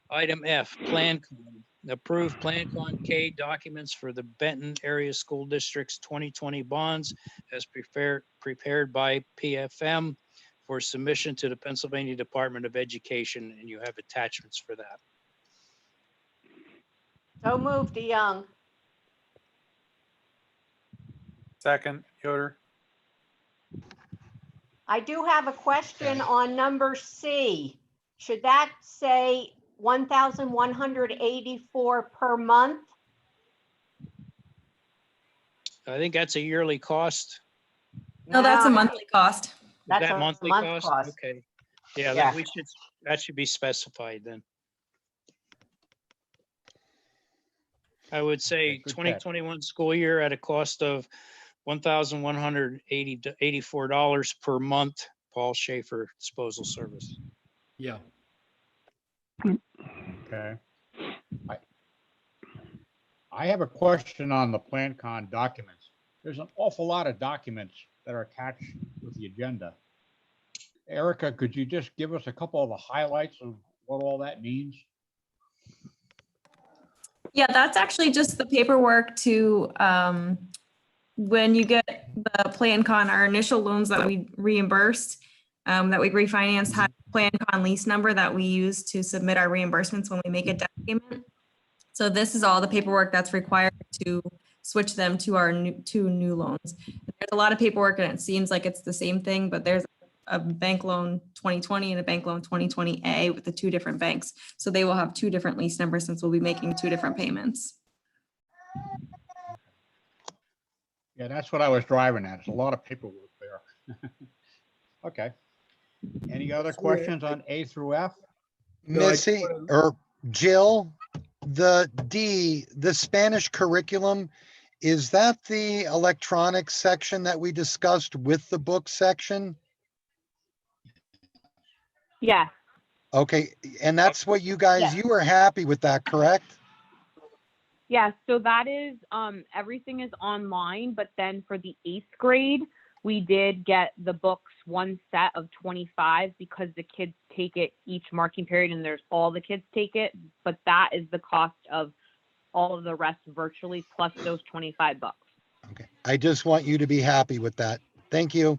Item F, PlanCon. Approve PlanCon K documents for the Benton Area School District's 2020 bonds as prepared by PFM for submission to the Pennsylvania Department of Education, and you have attachments for that. So moved, DeYoung. Second, Yoder. I do have a question on number C. Should that say 1,184 per month? I think that's a yearly cost. No, that's a monthly cost. Is That's that a monthly month cost. Okay. Yeah, Yeah. that should be specified then. I would say Okay, good catch. 2021 school year at a cost of $1,184 per month. Paul Schaefer Disposal Service. Yeah. Okay. I have a question on the PlanCon documents. There's an awful lot of documents that are attached with the agenda. Erica, could you just give us a couple of the highlights of what all that means? Yeah, that's actually just the paperwork to, when you get the PlanCon, our initial loans that we reimbursed, that we refinanced, had PlanCon lease number that we use to submit our reimbursements when we make a debt payment. So this is all the paperwork that's required to switch them to our two new loans. There's a lot of paperwork and it seems like it's the same thing, but there's a bank loan 2020 and a bank loan 2020A with the two different banks. So they will have two different lease numbers since we'll be making two different payments. Yeah, that's what I was driving at. It's a lot of paperwork there. Okay. Any other questions on A through F? No, I just Missy wanna- or Jill, the D, the Spanish curriculum, is that the electronics section that we discussed with the book section? Yeah. Okay, and that's what you guys, Yes. you were happy with that, correct? Yeah, so that is, everything is online, but then for the 8th grade, we did get the books one set of 25 because the kids take it each marking period and there's all the kids take it, but that is the cost of all of the rest virtually plus those 25 bucks. Okay, I just want you to be happy with that. Thank you.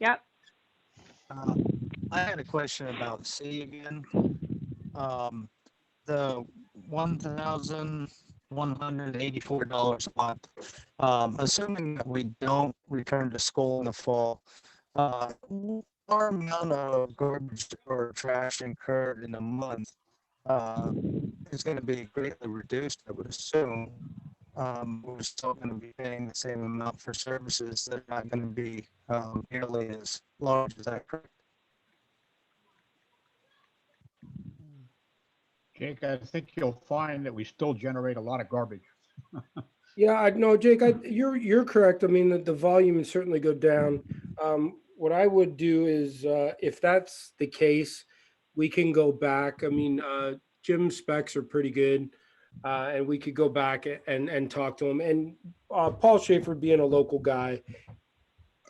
Yep. I had a question about C again. The $1,184 a month. Assuming that we don't return to school in the fall, our amount of garbage or trash incurred in a month is going to be greatly reduced, I would assume. We're still going to be paying the same amount for services that are not going to be nearly as large. Is that correct? Jake, I think you'll find that we still generate a lot of garbage. Yeah, no, Jake, you're correct. I mean, the volume would certainly go down. What I would do is, if that's the case, we can go back. I mean, Jim's specs are pretty good, and we could go back and talk to him. And Paul Schaefer being a local guy,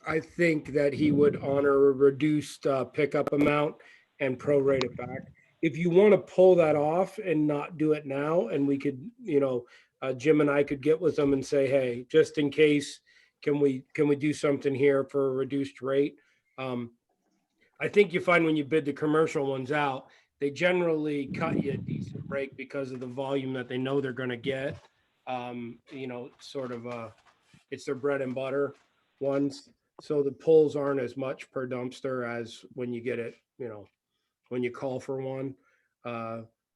I think that he would honor a reduced pickup amount and prorate it back. If you want to pull that off and not do it now, and we could, Jim and I could get with them and say, hey, just in case, can we do something here for a reduced rate? I think you find when you bid the commercial ones out, they generally cut you a decent break because of the volume that they know they're going to get. You know, sort of it's their bread and butter ones. So the pulls aren't as much per dumpster as when you get it, you know, when you call for one.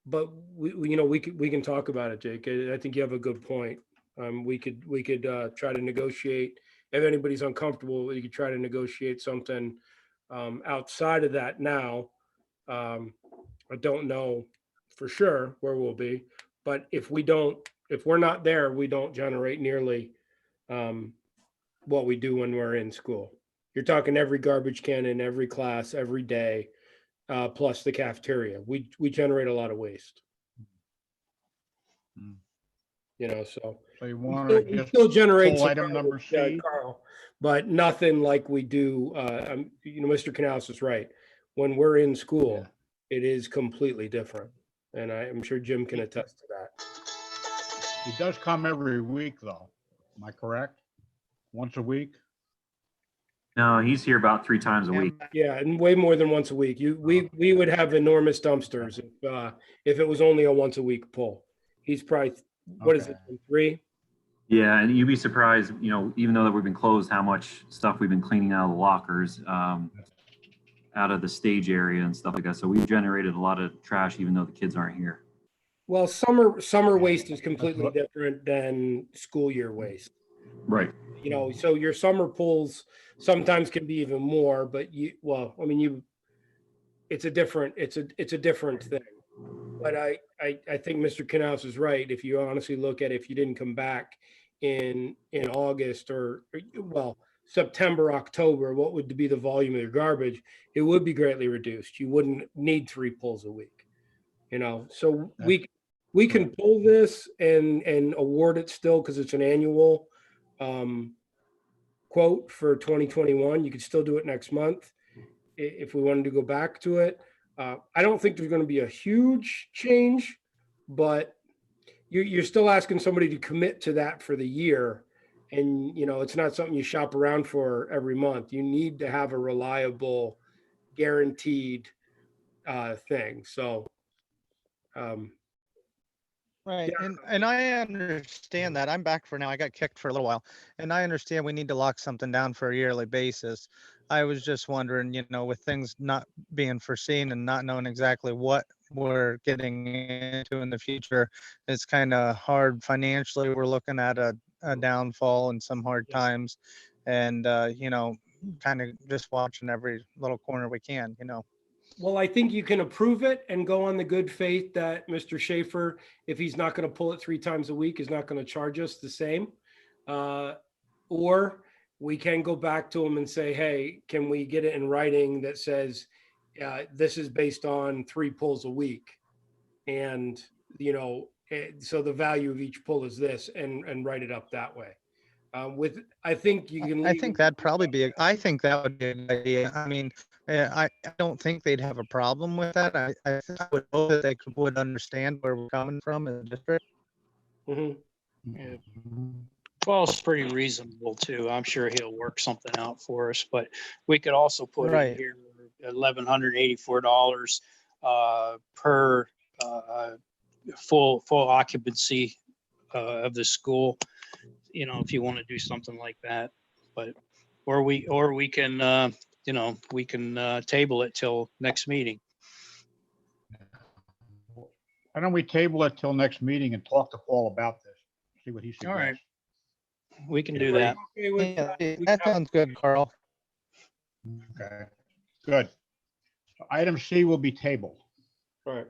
But you know, we can talk about it, Jake. I think you have a good point. We could try to negotiate. If anybody's uncomfortable, we could try to negotiate something outside of that now. I don't know for sure where we'll be, but if we're not there, we don't generate nearly what we do when we're in school. You're talking every garbage can in every class, every day, plus the cafeteria. We generate a lot of waste. You know, so you we want still, to we just still generate pull some item number C? Carl, but nothing like we do. You know, Mr. Canales is right. When we're in school, it is completely different, and I'm sure Jim can attest to that. He does come every week, though. Am I correct? Once a week? No, he's here about 3 times a week. Yeah, and way more than once a week. We would have enormous dumpsters if it was only a once a week pull. He's probably what is it, 3? Yeah, and you'd be surprised, you know, even though that we've been closed, how much stuff we've been cleaning out of the lockers, out of the stage area and stuff like that. So we've generated a lot of trash, even though the kids aren't here. Well, summer waste is completely different than school year waste. Right. You know, so your summer pulls sometimes can be even more, but it's a different thing. But I think Mr. Canals is right. If you honestly look at it, if you didn't come back in August or well, September, October, what would be the volume of your garbage? It would be greatly reduced. You wouldn't need 3 pulls a week, you know? So we can pull this and award it still because it's an annual quote for 2021. You could still do it next month if we wanted to go back to it. I don't think there's going to be a huge change, but you're still asking somebody to commit to that for the year. And, you know, it's not something you shop around for every month. You need to have a reliable, guaranteed thing. So, Right. yeah. And I understand that. I'm back for now. I got kicked for a little while. And I understand we need to lock something down for a yearly basis. I was just wondering, you know, with things not being foreseen and not knowing exactly what we're getting into in the future, it's kind of hard financially. We're looking at a downfall and some hard times. And you know, kind of just watching every little corner we can, you know. Well, I think you can approve it and go on the good faith that Mr. Schaefer, if he's not going to pull it 3 times a week, is not going to charge us the same. Or we can go back to him and say, hey, can we get it in writing that says this is based on 3 pulls a week? And, you know, so the value of each pull is this, and write it up that way. I think you can. I think that'd probably be. I think that would be a good idea. I mean, I don't think they'd have a problem with that. I would hope that they would understand where we're coming from in the district. Yeah. 12 is pretty reasonable too. I'm sure he'll work something out for us, but we could also put in Right. here $1,184 per full occupancy of the school. You know, if you want to do something like that, but or we can you know, we can table it till next meeting. Why don't we table it till next meeting and talk to Paul about this? See what he suggests. All right, we can do that. Yeah, that sounds good, Carl. Okay, good. So item C will be tabled. Right.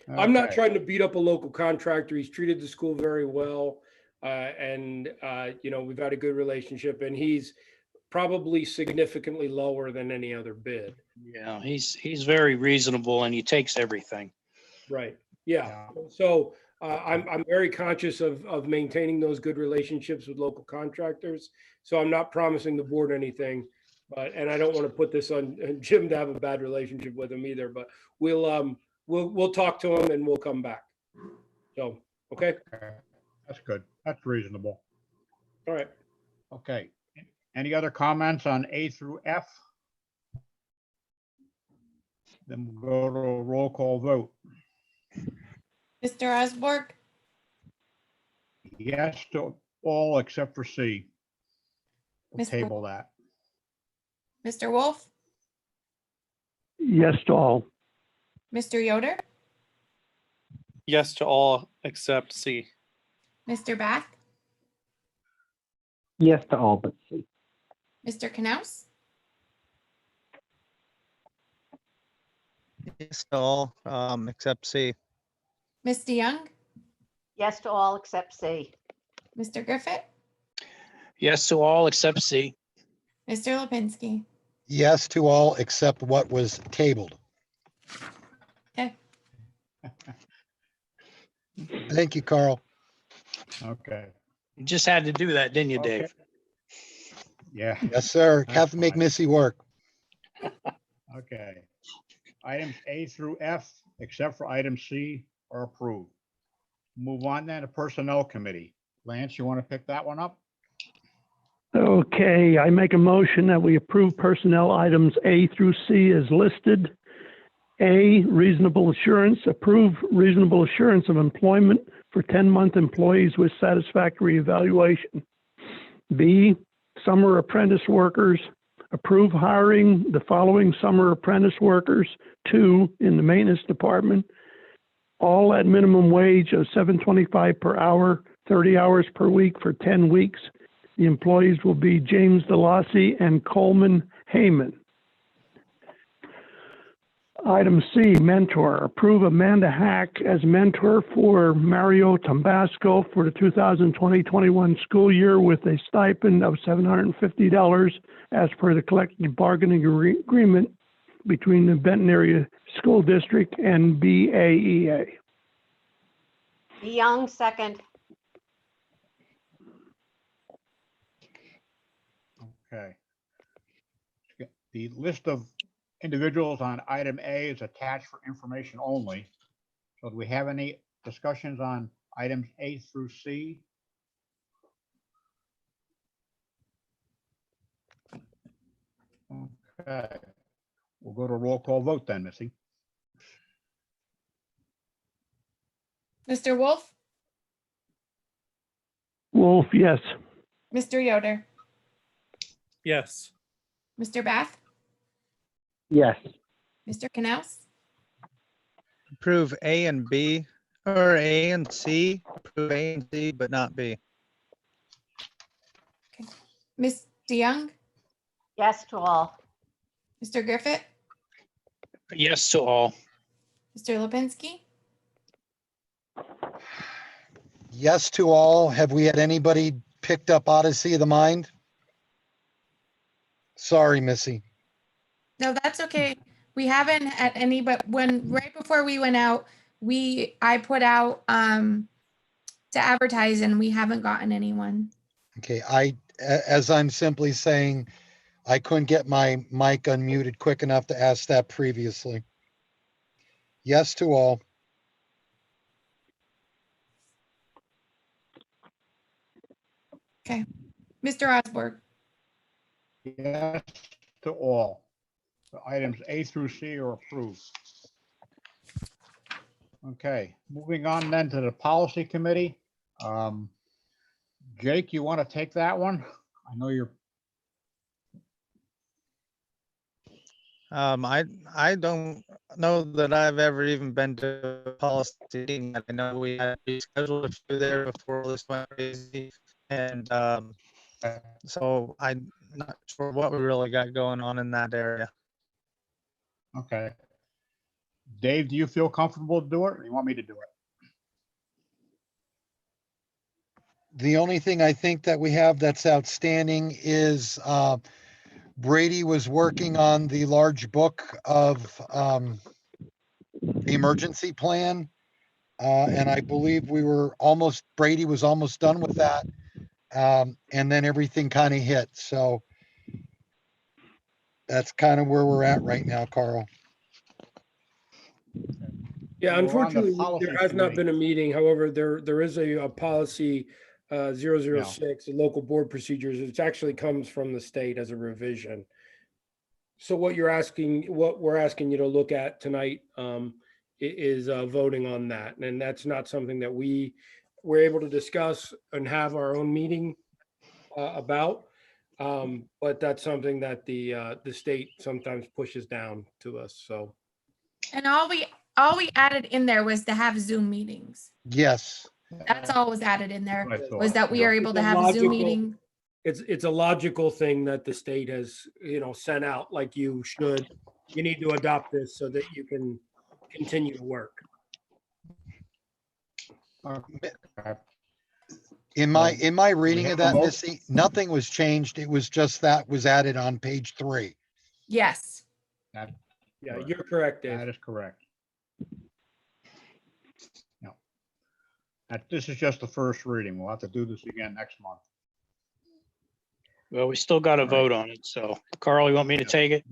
I'm not Okay. trying to beat up a local contractor. He's treated the school very well. And you know, we've had a good relationship, and he's probably significantly lower than any other bid. Yeah, he's very reasonable, and he takes everything. Right. Yeah. So I'm very conscious of maintaining those good relationships with local contractors. So I'm not promising the board anything, and I don't want to put this on Jim to have a bad relationship with him either. But we'll talk to him and we'll come back. So okay. That's good. That's reasonable. All right. Okay. Any other comments on A through F? Then we'll go to a roll call vote. Mr. Osborne, Yes to all except for C. We'll Mr. table that. Mr. Wolf, Yes to all. Mr. Yoder, Yes to all except C. Mr. Bath, Yes to all but C. Mr. Knaus, Yes to all, except C. Ms. DeYoung, Yes to all except C. Mr. Griffith, Yes to all except C. Mr. Lipinski. Yes to all except what was tabled. Okay. Thank you, Carl. Okay. You just had to do that, didn't you, Okay. Dave? Yeah. Yes, sir. That's Have to make fine. Missy work. Okay. Items A through F, except for item C, are approved. Move on then to Personnel Committee. Lance, you want to pick that one up? Okay, I make a motion that we approve personnel items A through C as listed. A, reasonable assurance, approve reasonable assurance of employment for 10-month employees with satisfactory evaluation. B, summer apprentice workers, approve hiring the following summer apprentice workers, 2 in the maintenance department, all at minimum wage of $7.25 per hour, 30 hours per week for 10 weeks. The employees will be James DeLacy and Coleman Heyman. Item C, mentor. Approve Amanda Hack as mentor for Mario Tambasco for the 2020-21 school year with a stipend of $750 as per the collective bargaining agreement between the Benton Area School District and BAEA. DeYoung, second. Okay. The list of individuals on item A is attached for information only. So do we have any discussions on items A through C? Okay. We'll go to roll call vote then, Missy. Mr. Wolf, Wolf, yes. Mr. Yoder, Yes. Mr. Bath, Yes. Mr. Knaus, Approve A and B, or A and C, approve A and C, but not B. Ms. DeYoung, Yes to all. Mr. Griffith, Yes to all. Mr. Lipinski, Yes to all. Have we had anybody picked up Odyssey of the Mind? Sorry, Missy. No, that's okay. We haven't had any, but right before we went out, I put out to advertise and we haven't gotten anyone. Okay, as I'm simply saying, I couldn't get my mic unmuted quick enough to ask that previously. Yes to all. Okay. Mr. Osborne, Yes to all. The items A through C are approved. Okay, moving on then to the Policy Committee. Jake, you want to take that one? I know you're, I don't know that I've ever even been to a policy meeting. I know we had rescheduled a few there before this went crazy. And so I'm not sure what we really got going on in that area. okay. Dave, do you feel comfortable to do it or you want me to do it? The only thing I think that we have that's outstanding is Brady was working on the large book of the emergency plan. And I believe Brady was almost done with that. And then everything kind of hit. So that's kind of where we're at right now, Carl. Yeah, So we're on the unfortunately, policy there has not committee. been a meeting. However, there is a policy 006, the local board procedures, it actually comes from the state as a revision. So what we're asking you to look at tonight is voting on that. And that's not something that we were able to discuss and have our own meeting about. But that's something that the state sometimes pushes down to us. So. And all we added in there was to have Zoom meetings. Yes. That's all was added in there, What I was thought. that we are able to have a Zoom meeting. It's a logical thing that the state has, sent out, like you need to adopt this so that you can continue to work. In my reading of that, Missy, nothing was changed. It was just that was added on page 3. Yes. Yeah, you're correct, Dave. That is correct. No. This is just the first reading. We'll have to do this again next month. Well, we still got to vote on it. So Carl, you want me to take it?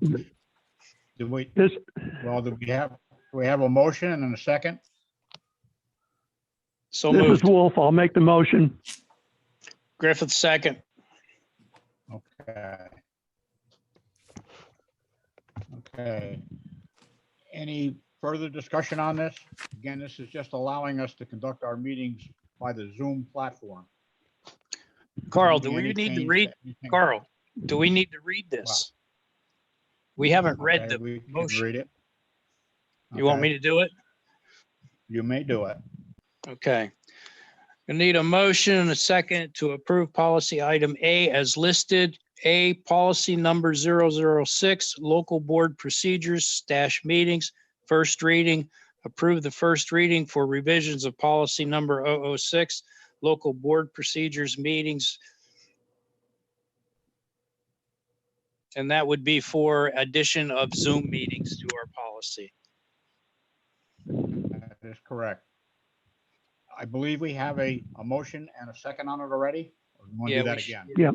Do we? This, Well, do we have a motion and a second? So this is moved. Wolf. I'll make the motion. Griffith, second. Okay. Okay. Any further discussion on this? Again, this is just allowing us to conduct our meetings by the Zoom platform. Carl, do we Any need to change read? to anything? Carl, do we need to read this? We haven't read Okay, the we can motion. read it. You want me to do it? You may do it. Okay. I need a motion and a second to approve policy item A as listed. A, policy number 006, local board procedures / meetings, first reading. Approve the first reading for revisions of policy number 006, local board procedures meetings. And that would be for addition of Zoom meetings to our policy. That is correct. I believe we have a motion and a second on it already. Or we want to Yeah, do that we should. again? Yep.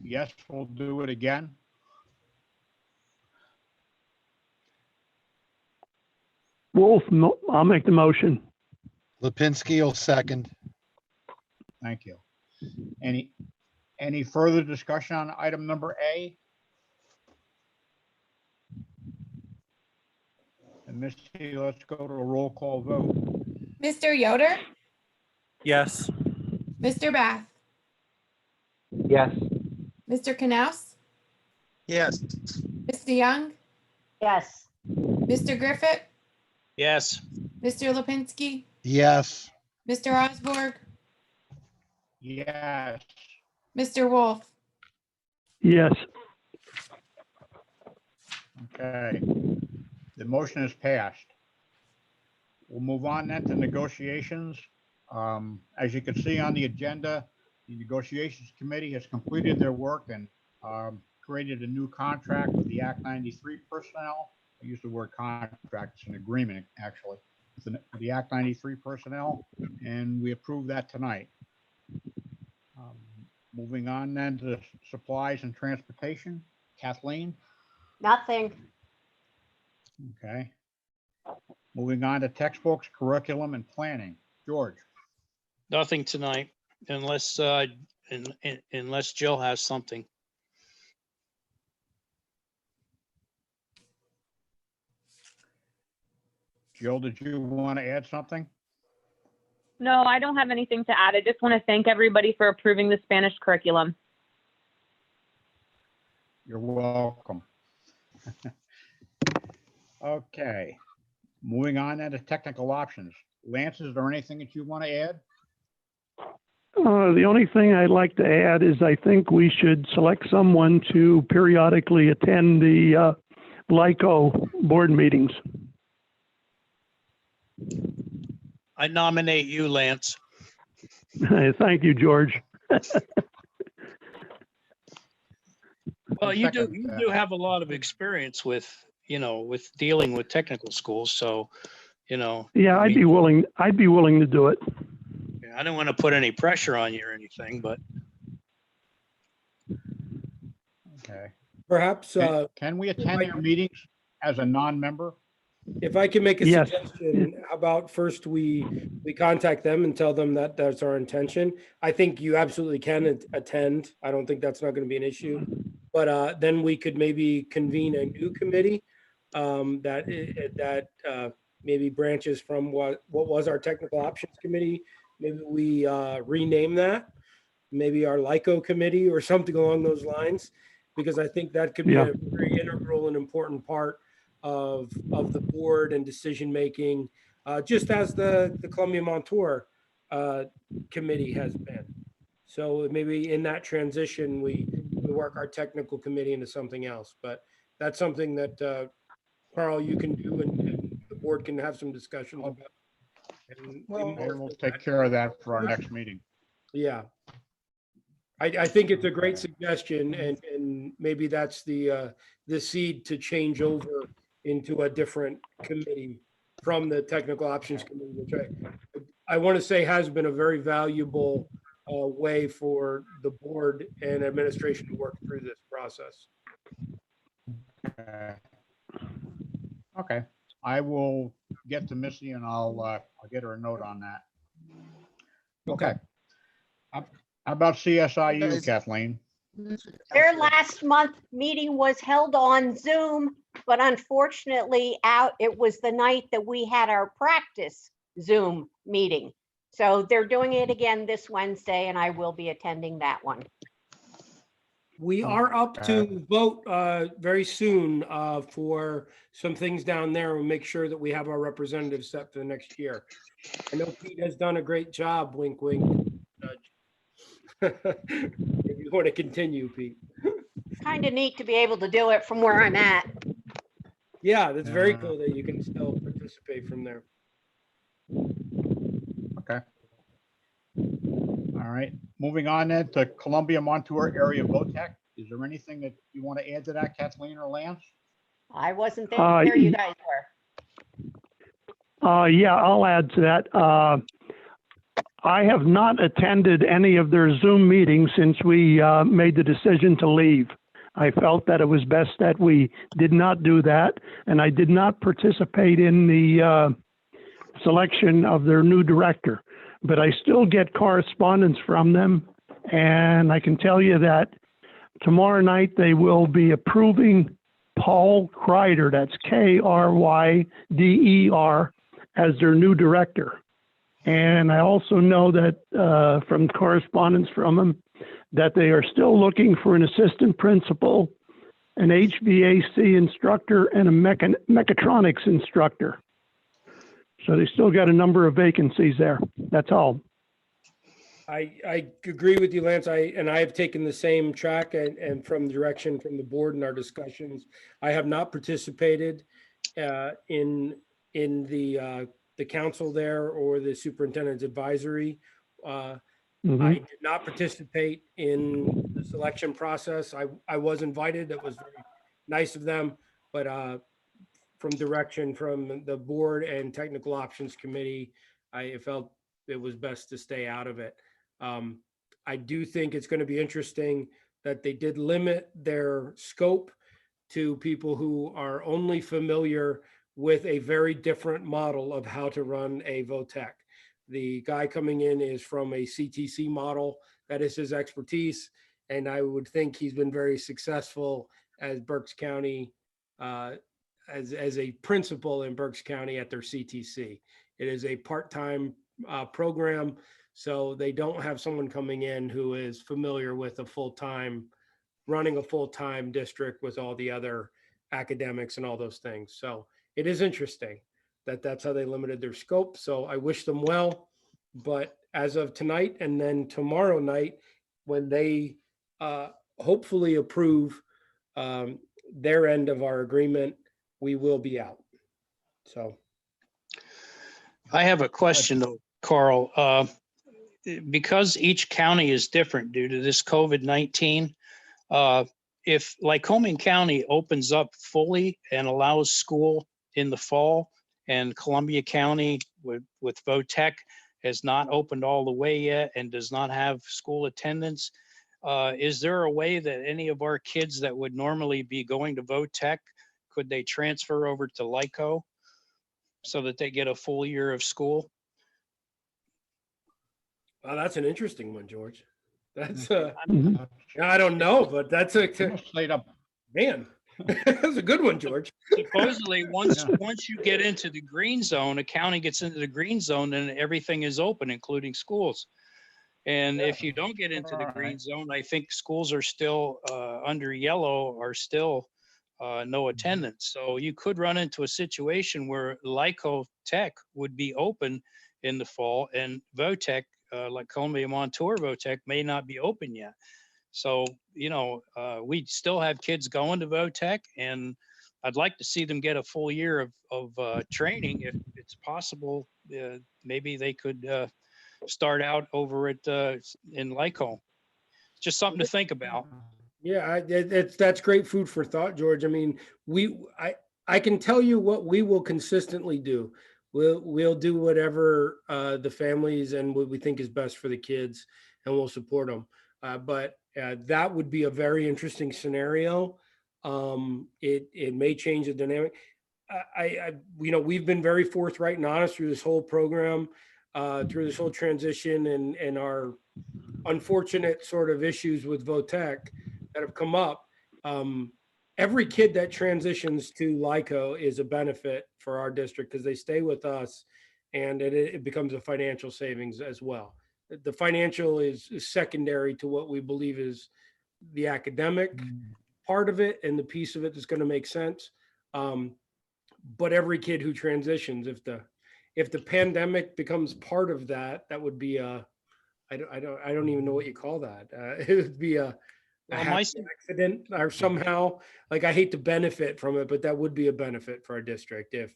Yes, we'll do it again. Wolf, I'll make the motion. Lipinski will second. Thank you. Any further discussion on item number A? And Misty, let's go to a roll call vote. Mr. Yoder, Yes. Mr. Bath, Yes. Mr. Knaus, Yes. Ms. DeYoung, Yes. Mr. Griffith, Yes. Mr. Lipinski, Yes. Mr. Osborg, Yes. Mr. Wolf. Yes. Okay. The motion is passed. We'll move on then to negotiations. As you can see on the agenda, the negotiations committee has completed their work and created a new contract with the Act 93 personnel. I use the word contract, it's an agreement actually, with the Act 93 personnel, and we approved that tonight. Moving on then to supplies and transportation. Kathleen? Nothing. Okay. Moving on to textbooks, curriculum, and planning. George? Nothing tonight unless unless Jill has something. Jill, did you want to add something? No, I don't have anything to add. I just want to thank everybody for approving the Spanish curriculum. You're welcome. Okay, moving on then to technical options. Lance, is there anything that you want to add? The only thing I'd like to add is I think we should select someone to periodically attend the LICO board meetings. I nominate you, Lance. Thank you, George. Well, you do Second, have a lot of experience with, with dealing with technical schools. So, Yeah, I'd be willing to do it. I don't want to put any pressure on you or anything, but Okay. Perhaps, Can we attend your meetings as a non-member? If I can make a Yes. suggestion, how about first we contact them and tell them that that's our intention. I think you absolutely can attend. I don't think that's not going to be an issue. But then we could maybe convene a new committee that maybe branches from what was our technical options committee. Maybe we rename that, maybe our LICO committee or something along those lines, because I think that could be Yeah. a very integral and important part of the board and decision making, just as the Columbia Montour committee has been. So maybe in that transition, we work our technical committee into something else. But that's something that Carl, you can do, and the board can have some discussions about. And We'll take care of that for our next meeting. yeah. I think it's a great suggestion, and maybe that's the seed to change over into a different committee from the technical options committee, which I want to say has been a very valuable way for the board and administration to work through this process. Okay, I will get to Missy and I'll get her a note on that. Okay. How about CSIU, Kathleen? Their last month meeting was held on Zoom, but unfortunately it was the night that we had our practice Zoom meeting. So they're doing it again this Wednesday and I will be attending that one. We are up to vote very soon for some things down there. We'll make sure that we have our representatives set for the next year. I know Pete has done a great job, wink, wink. If you want to continue, Pete. Kind of neat to be able to do it from where I'm at. Yeah, that's very cool that you can still participate from there. Okay. All right, moving on then to Columbia Montour Area VOTEC. Is there anything that you want to add to that, Kathleen or Lance? I wasn't there, you guys were. Yeah, I'll add to that. I have not attended any of their Zoom meetings since we made the decision to leave. I felt that it was best that we did not do that, and I did not participate in the selection of their new director. But I still get correspondence from them, and I can tell you that tomorrow night they will be approving Paul Kreider, that's Kryder, as their new director. And I also know that from correspondence from them that they are still looking for an assistant principal, an HVAC instructor, and a mechatronics instructor. So they still got a number of vacancies there. That's all. I agree with you, Lance. I have taken the same track and from direction from the board in our discussions. I have not participated in the council there or the superintendent's advisory. I did not participate in the selection process. I was invited. It was very nice of them, but from direction from the board and technical options committee, I felt it was best to stay out of it. I do think it's going to be interesting that they did limit their scope to people who are only familiar with a very different model of how to run a VOTEC. The guy coming in is from a CTC model. That is his expertise. And I would think he's been very successful as Berks County, as a principal in Berks County at their CTC. It is a part-time program. So they don't have someone coming in who is familiar with running a full-time district with all the other academics and all those things. So it is interesting that that's how they limited their scope. So I wish them well, but as of tonight and then tomorrow night, when they hopefully approve their end of our agreement, we will be out. So I have a question though, Carl. Because each county is different due to this COVID-19, if Lycoming County opens up fully and allows school in the fall, and Columbia County with VOTEC has not opened all the way yet and does not have school attendance, is there a way that any of our kids that would normally be going to VOTEC, could they transfer over to LICO? so that they get a full year of school? Well, that's an interesting one, George. That's Mhm. I don't know, but that's a Played up. man. That's a good one, George. Supposedly, once Yeah. once you get into the green zone, a county gets into the green zone, then everything is open, including schools. And if you don't get into the green zone, I think schools are still under yellow, are still no attendance. So you could run into a situation where Lyco Tech would be open in the fall, and Votech, like Columbia Montour Votech, may not be open yet. So, we still have kids going to Votech, and I'd like to see them get a full year of training. If it's possible, maybe they could start out over at in Lyco. Just something to think about. Yeah, that's great food for thought, George. I mean, I can tell you what we will consistently do. We'll do whatever the families and what we think is best for the kids, and we'll support them. But that would be a very interesting scenario. It may change the dynamic. We've been very forthright and honest through this whole program, through this whole transition, and our unfortunate sort of issues with Votech that have come up. Every kid that transitions to Lyco is a benefit for our district because they stay with us, and it becomes a financial savings as well. The financial is secondary to what we believe is the academic part of it and the piece of it that's going to make sense. But every kid who transitions, if the pandemic becomes part of that, that would be I don't even know what you call that. It would be a Well, happy accident or somehow. Like, I hate to benefit from it, but that would be a benefit for our district if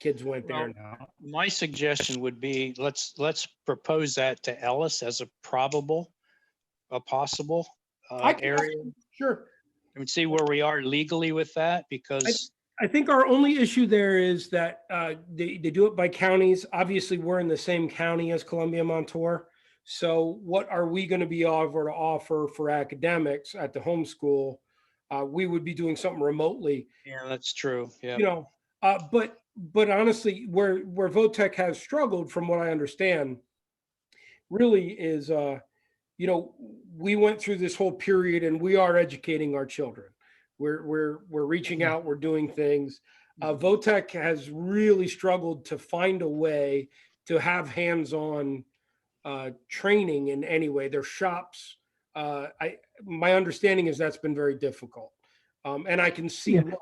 kids went there. My suggestion would be let's propose that to Ellis as a possible area. Sure. And see where we are legally with that, because I think our only issue there is that they do it by counties. Obviously, we're in the same county as Columbia Montour. So what are we going to be able to offer for academics at the homeschool? We would be doing something remotely. Yeah, that's true. Yeah. But honestly, where Votech has struggled, from what I understand, really is, we went through this whole period and we are educating our children. We're reaching out, we're doing things. Votech has really struggled to find a way to have hands-on training in any way. Their shops, my understanding is that's been very difficult. And I can see why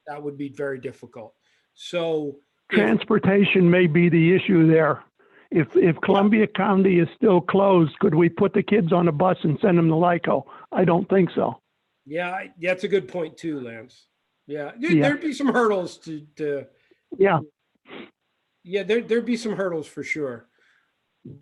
that would be very difficult. So Transportation may be the issue there. If Columbia County is still closed, could we put the kids on a bus and send them to Lyco? I don't think so. Yeah, that's a good point too, Lance. Yeah, there'd be some hurdles to Yeah. Yeah, there'd be some hurdles for sure.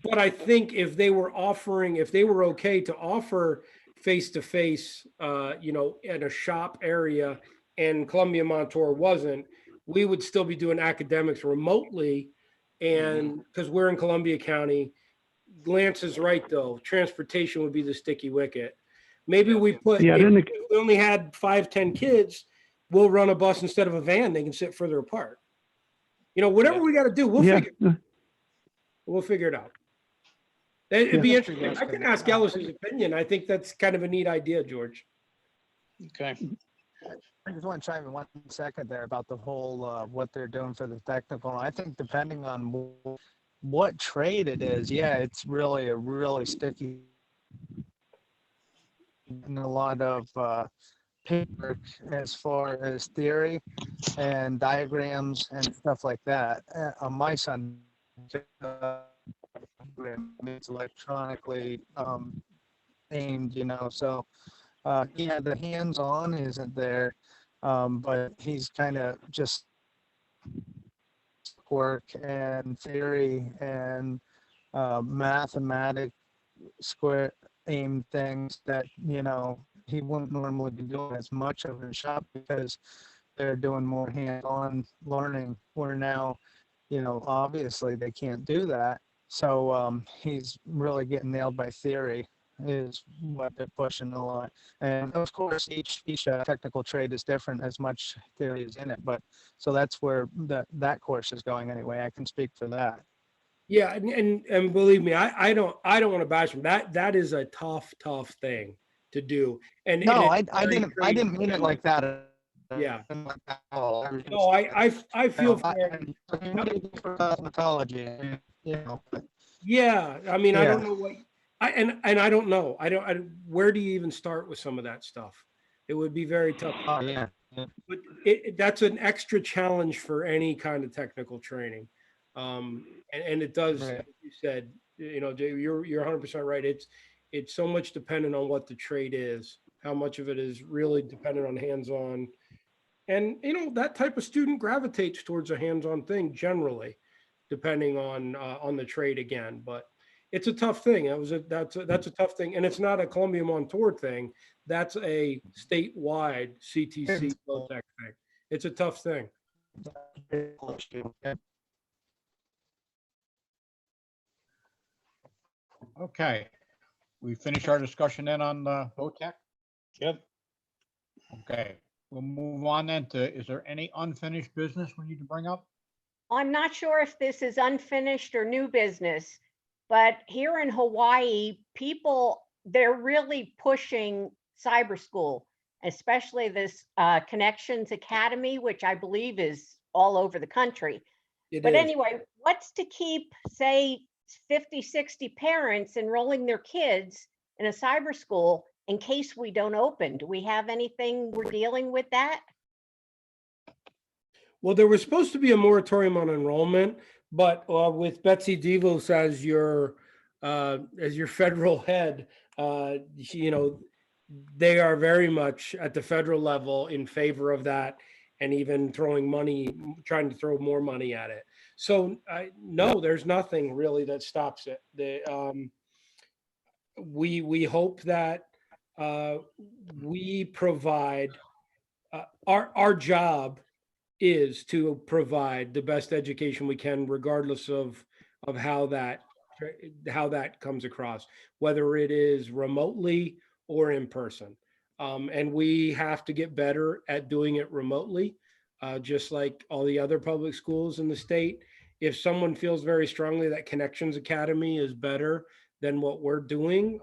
But I think if they were okay to offer face-to-face, in a shop area, and Columbia Montour wasn't, we would still be doing academics remotely. And because we're in Columbia County, Lance is right though, transportation would be the sticky wicket. Maybe we put, if we only had 5-10 kids, we'll run a bus instead of a van. They can sit further apart. Whatever we got to do, we'll figure it out. It'd be interesting. I can ask Ellis's opinion. I think that's kind of a neat idea, George. Okay. I just want to chime in 1 second there about the whole what they're doing for the technical. I think depending on what trade it is, it's really a really sticky and a lot of paper as far as theory and diagrams and stuff like that. On my son, it's electronically aimed, so the hands-on isn't there, but he's kind of just work and theory and mathematic square aimed things that he wouldn't normally be doing as much of in the shop because they're doing more hands-on learning, where now obviously they can't do that. So he's really getting nailed by theory is what they're pushing a lot. And of course, each technical trade is different, as much theory is in it. But so that's where that course is going anyway. I can speak for that. Yeah, and believe me, I don't want to bash them. That is a tough thing to do. And No, it's I very didn't mean it like that. Yeah. At all. I was No, just, I feel for for cosmetology, you know. But yeah. I mean, I yeah, don't know what I don't know. Where do you even start with some of that stuff? It would be very tough. oh yeah. But that's an extra challenge for any kind of technical training. And it does, Right. as you said, you know, Jay, you're 100% right. It's so much dependent on what the trade is, how much of it is really dependent on hands-on. And, you know, that type of student gravitates towards a hands-on thing generally, depending on the trade again. But it's a tough thing. That's a tough thing. And it's not a Columbia Montour thing. That's a statewide CTC low tech thing. It's a tough thing. Okay, we finish our discussion then on the VOTEC? Yep. Okay, we'll move on then to, is there any unfinished business we need to bring up? I'm not sure if this is unfinished or new business, but here in Hawaii, they're really pushing cyber school, especially this Connections Academy, which I believe is all over the country. But anyway, what's to keep, say, 50, 60 parents enrolling their kids in a cyber school in case we don't open? Do we have anything we're dealing with that? Well, there was supposed to be a moratorium on enrollment, but with Betsy DeVos as your federal head, you know, they are very much at the federal level in favor of that, and even trying to throw more money at it. So no, there's nothing really that stops it. We hope that we provide our job is to provide the best education we can, regardless of how that comes across, whether it is remotely or in person. And we have to get better at doing it remotely, just like all the other public schools in the state. If someone feels very strongly that Connections Academy is better than what we're doing,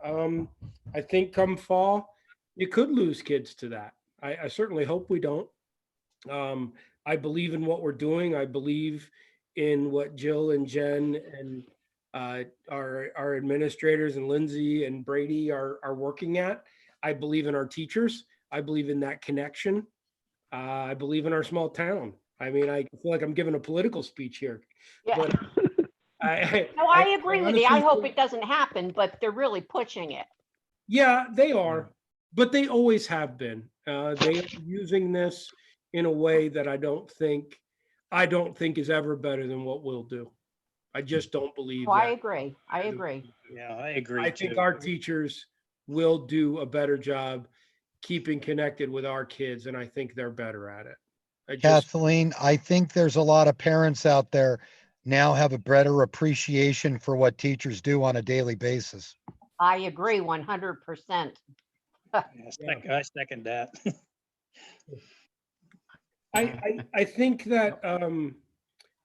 I think come fall, you could lose kids to that. I certainly hope we don't. I believe in what we're doing. I believe in what Jill and Jen and our administrators and Lindsay and Brady are working at. I believe in our teachers. I believe in that connection. I believe in our small town. I mean, I feel like I'm giving a political speech here. Yeah. But No, I agree with you. I honestly hope feel- it doesn't happen, but they're really pushing it. Yeah, they are, but they always have been. They are using this in a way that I don't think is ever better than what we'll do. I just don't believe Oh, I that. agree. I agree. Yeah, I agree I think too. our teachers will do a better job keeping connected with our kids, and I think they're better at it. Kathleen, I think there's a lot of parents out there now have a better appreciation for what teachers do on a daily basis. I agree 100%. I second that. I think that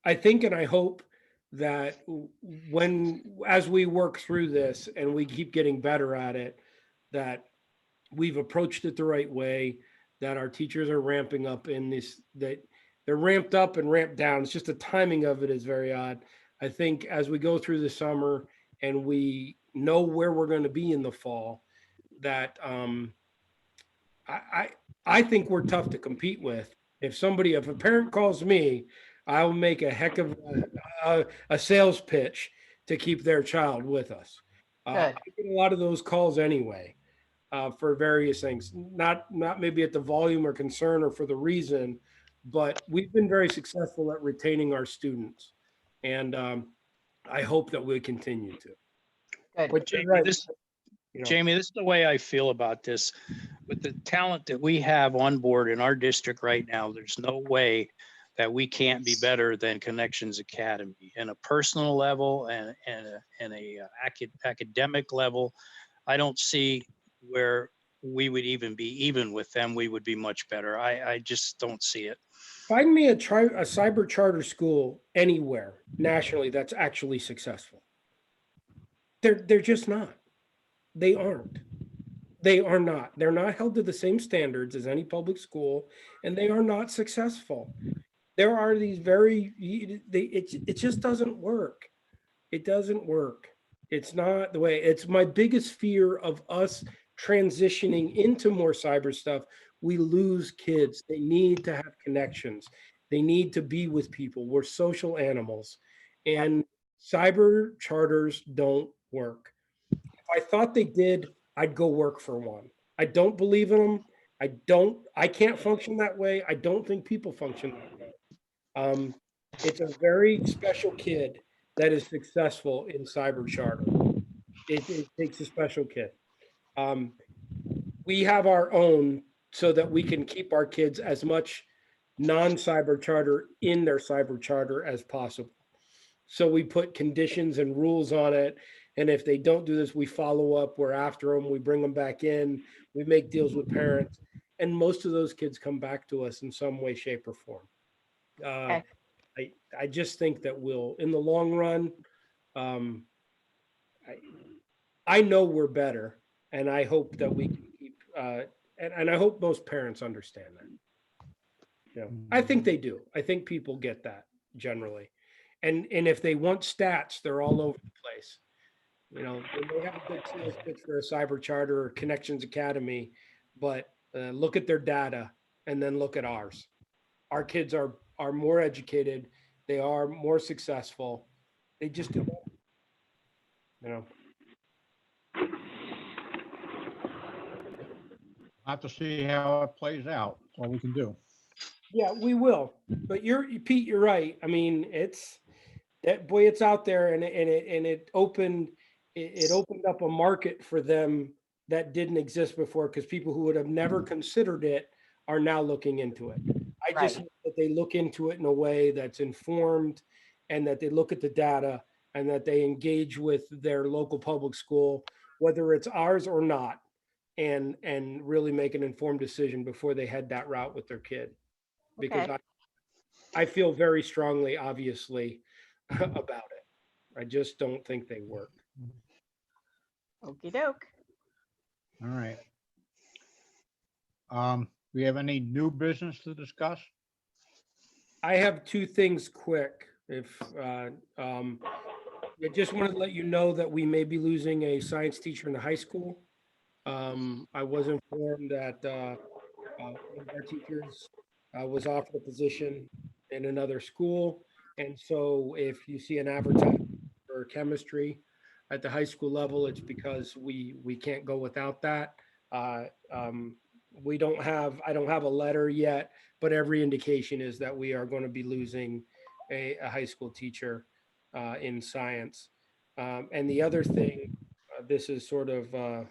I think and I hope that as we work through this and we keep getting better at it, that we've approached it the right way, that our teachers are ramping up that they're ramped up and ramped down. It's just the timing of it is very odd. I think as we go through the summer and we know where we're going to be in the fall, that I think we're tough to compete with. If a parent calls me, I will make a heck of a sales pitch to keep their child with us. I get a lot of those calls anyway, for various things, not maybe at the volume or concern or for the reason, but we've been very successful at retaining our students. And I hope that we continue to. Good. Jamie, this is the way I feel about this. With the talent that we have on board in our district right now, there's no way that we can't be better than Connections Academy in a personal level and a academic level. I don't see where we would even be even with them. We would be much better. I just don't see it. Find me a cyber charter school anywhere nationally that's actually successful. They're just not. They aren't. They are not. They're not held to the same standards as any public school, and they are not successful. There are these it just doesn't work. It doesn't work. It's not the way. It's my biggest fear of us transitioning into more cyber stuff. We lose kids. They need to have connections. They need to be with people. We're social animals, and cyber charters don't work. If I thought they did, I'd go work for one. I don't believe in them. I can't function that way. I don't think people function that way. It's a very special kid that is successful in cyber charter. It takes a special kid. We have our own so that we can keep our kids as much non-cyber charter in their cyber charter as possible. So we put conditions and rules on it. And if they don't do this, we follow up, we're after them, we bring them back in, we make deals with parents. And most of those kids come back to us in some way, shape, or form. Okay. I just think that in the long run, I know we're better, and I hope that we can keep, and I hope most parents understand that. I think they do. I think people get that generally. And if they want stats, they're all over the place. They may have a good sales pitch for a cyber charter or Connections Academy, but look at their data and then look at ours. Our kids are more educated. They are more successful. They just do better. I'll have to see how it plays out. That's all we can do. Yeah, we will. But Pete, you're right. I mean, it's out there, and it opened up a market for them that didn't exist before, because people who would have never considered it are now looking into it. I just hope that they look into it in a way that's informed, and that they look at the data, and that they engage with their local public school, whether it's ours or not, and really make an informed decision before they head that route with their kid. Because Okay. I feel very strongly, obviously, about it. I just don't think they work. Okey doke. All right. We have any new business to discuss? I have two things quick. I just wanted to let you know that we may be losing a science teacher in the high school. I was informed that one of our teachers was offered a position in another school. And so if you see an advertisement for chemistry at the high school level, it's because we can't go without that. I don't have a letter yet, but every indication is that we are going to be losing a high school teacher in science. And the other thing, this is sort of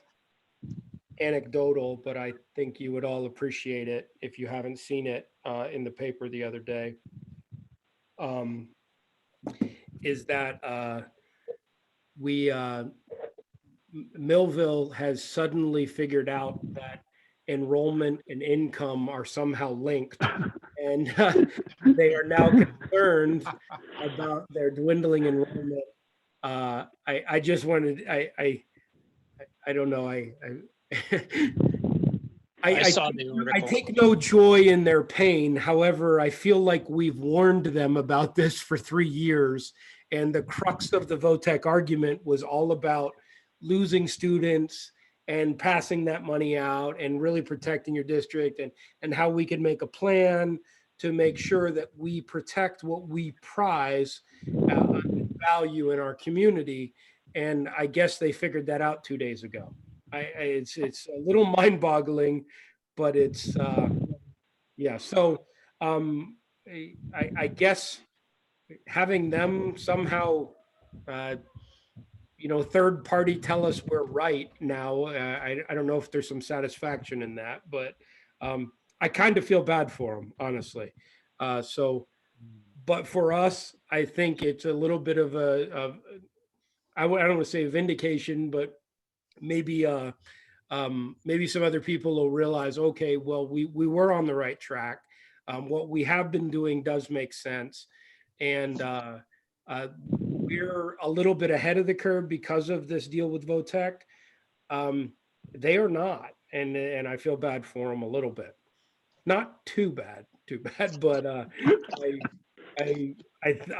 anecdotal, but I think you would all appreciate it if you haven't seen it in the paper the other day, is that Millville has suddenly figured out that enrollment and income are somehow linked, and they are now concerned about their dwindling enrollment. I just wanted, I don't know, I saw the I article. take no joy in their pain. However, I feel like we've warned them about this for 3 years. And the crux of the VOTEC argument was all about losing students and passing that money out and really protecting your district, and how we can make a plan to make sure that we protect what we prize value in our community. And I guess they figured that out 2 days ago. It's a little mind-boggling, but it's yeah. So I guess having them somehow third party tell us we're right now, I don't know if there's some satisfaction in that, but I kind of feel bad for them, honestly. But for us, I think it's a little bit of I don't want to say vindication, but maybe maybe some other people will realize, okay, well, we were on the right track. What we have been doing does make sense. And we're a little bit ahead of the curve because of this deal with Votech. They are not. And I feel bad for them a little bit. Not too bad, but I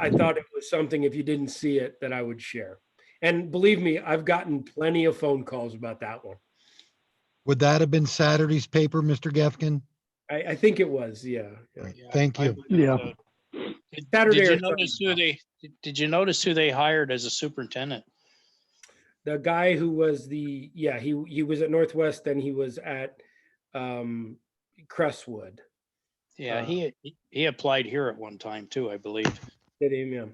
thought it was something, if you didn't see it, that I would share. And believe me, I've gotten plenty of phone calls about that one. Would that have been Saturday's paper, Mr. Gefkin? I think it was, yeah. Thank you. Yeah. Saturday Did you or notice Sunday. did you notice who they hired as a superintendent? The guy who was he was at Northwest, then he was at Crestwood. Yeah, he applied here at one time too, I believe. Did him, yeah.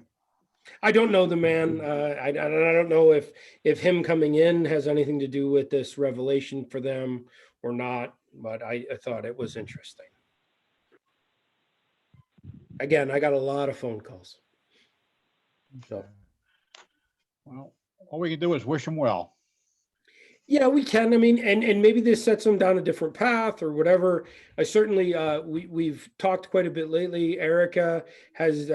I don't know the man. I don't know if him coming in has anything to do with this revelation for them or not, but I thought it was interesting. Again, I got a lot of phone calls. So, Well, all we can do is wish them well. yeah, we can. I mean, and maybe this sets them down a different path or whatever. I certainly we've talked quite a bit lately. Erica has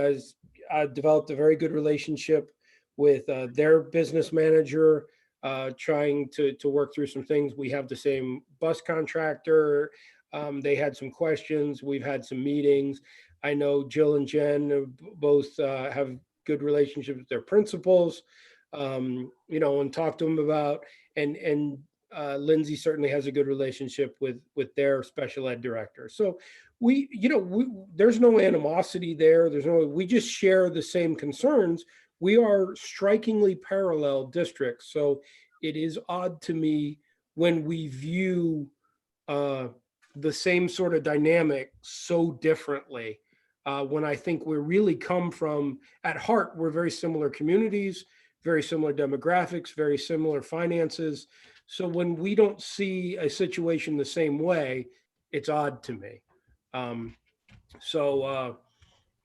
developed a very good relationship with their business manager, trying to work through some things. We have the same bus contractor. They had some questions. We've had some meetings. I know Jill and Jen both have good relationships with their principals, you know, and talk to them about, and Lindsay certainly has a good relationship with their special ed director. So we, you know, there's no animosity there. We just share the same concerns. We are strikingly parallel districts. So it is odd to me when we view the same sort of dynamic so differently. When I think we really come from, at heart, we're very similar communities, very similar demographics, very similar finances. So when we don't see a situation the same way, it's odd to me.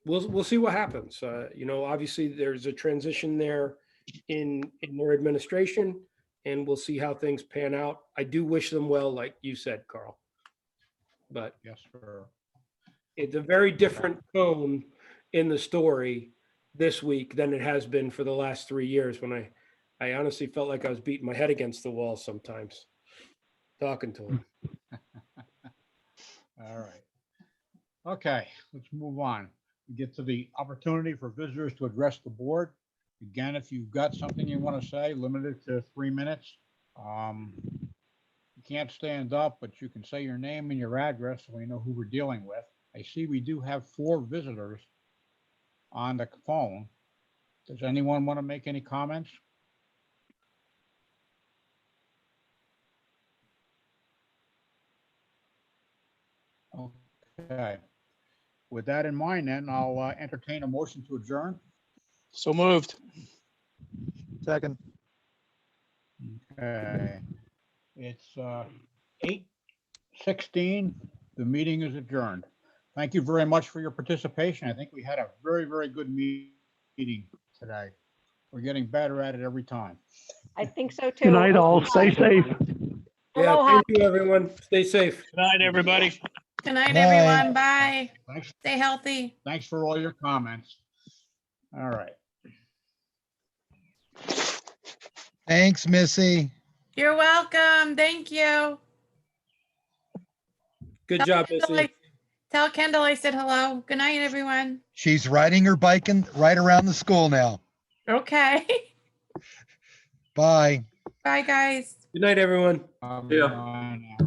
We'll see what happens. You know, obviously there's a transition there in their administration, and we'll see how things pan out. I do wish them well, like you said, Carl. But yes, sir. It's a very different tone in the story this week than it has been for the last 3 years, when I honestly felt like I was beating my head against the wall sometimes talking to him. All right. Okay, let's move on. We get to the opportunity for visitors to address the board. Again, if you've got something you want to say, limited to 3 minutes. You can't stand up, but you can say your name and your address so we know who we're dealing with. I see we do have 4 visitors on the phone. Does anyone want to make any comments? Okay. With that in mind, then I'll entertain a motion to adjourn. So moved. Second. Okay. It's 8:16. The meeting is adjourned. Thank you very much for your participation. I think we had a very, very good meeting today. We're getting better at it every time. I think so too. Good night, all. Stay safe. Yeah, Aloha. thank you, everyone. Stay safe. Good night, everybody. Good night, Night. everyone. Bye. Thanks. Stay healthy. Thanks for all your comments. All right. Thanks, Missy. You're welcome. Thank you. Good job, Missy. Tell Kendall I said hello. Good night, everyone. She's riding her bike right around the school now. Okay. Bye. Bye, guys. Good night, everyone. Yeah. Bye now.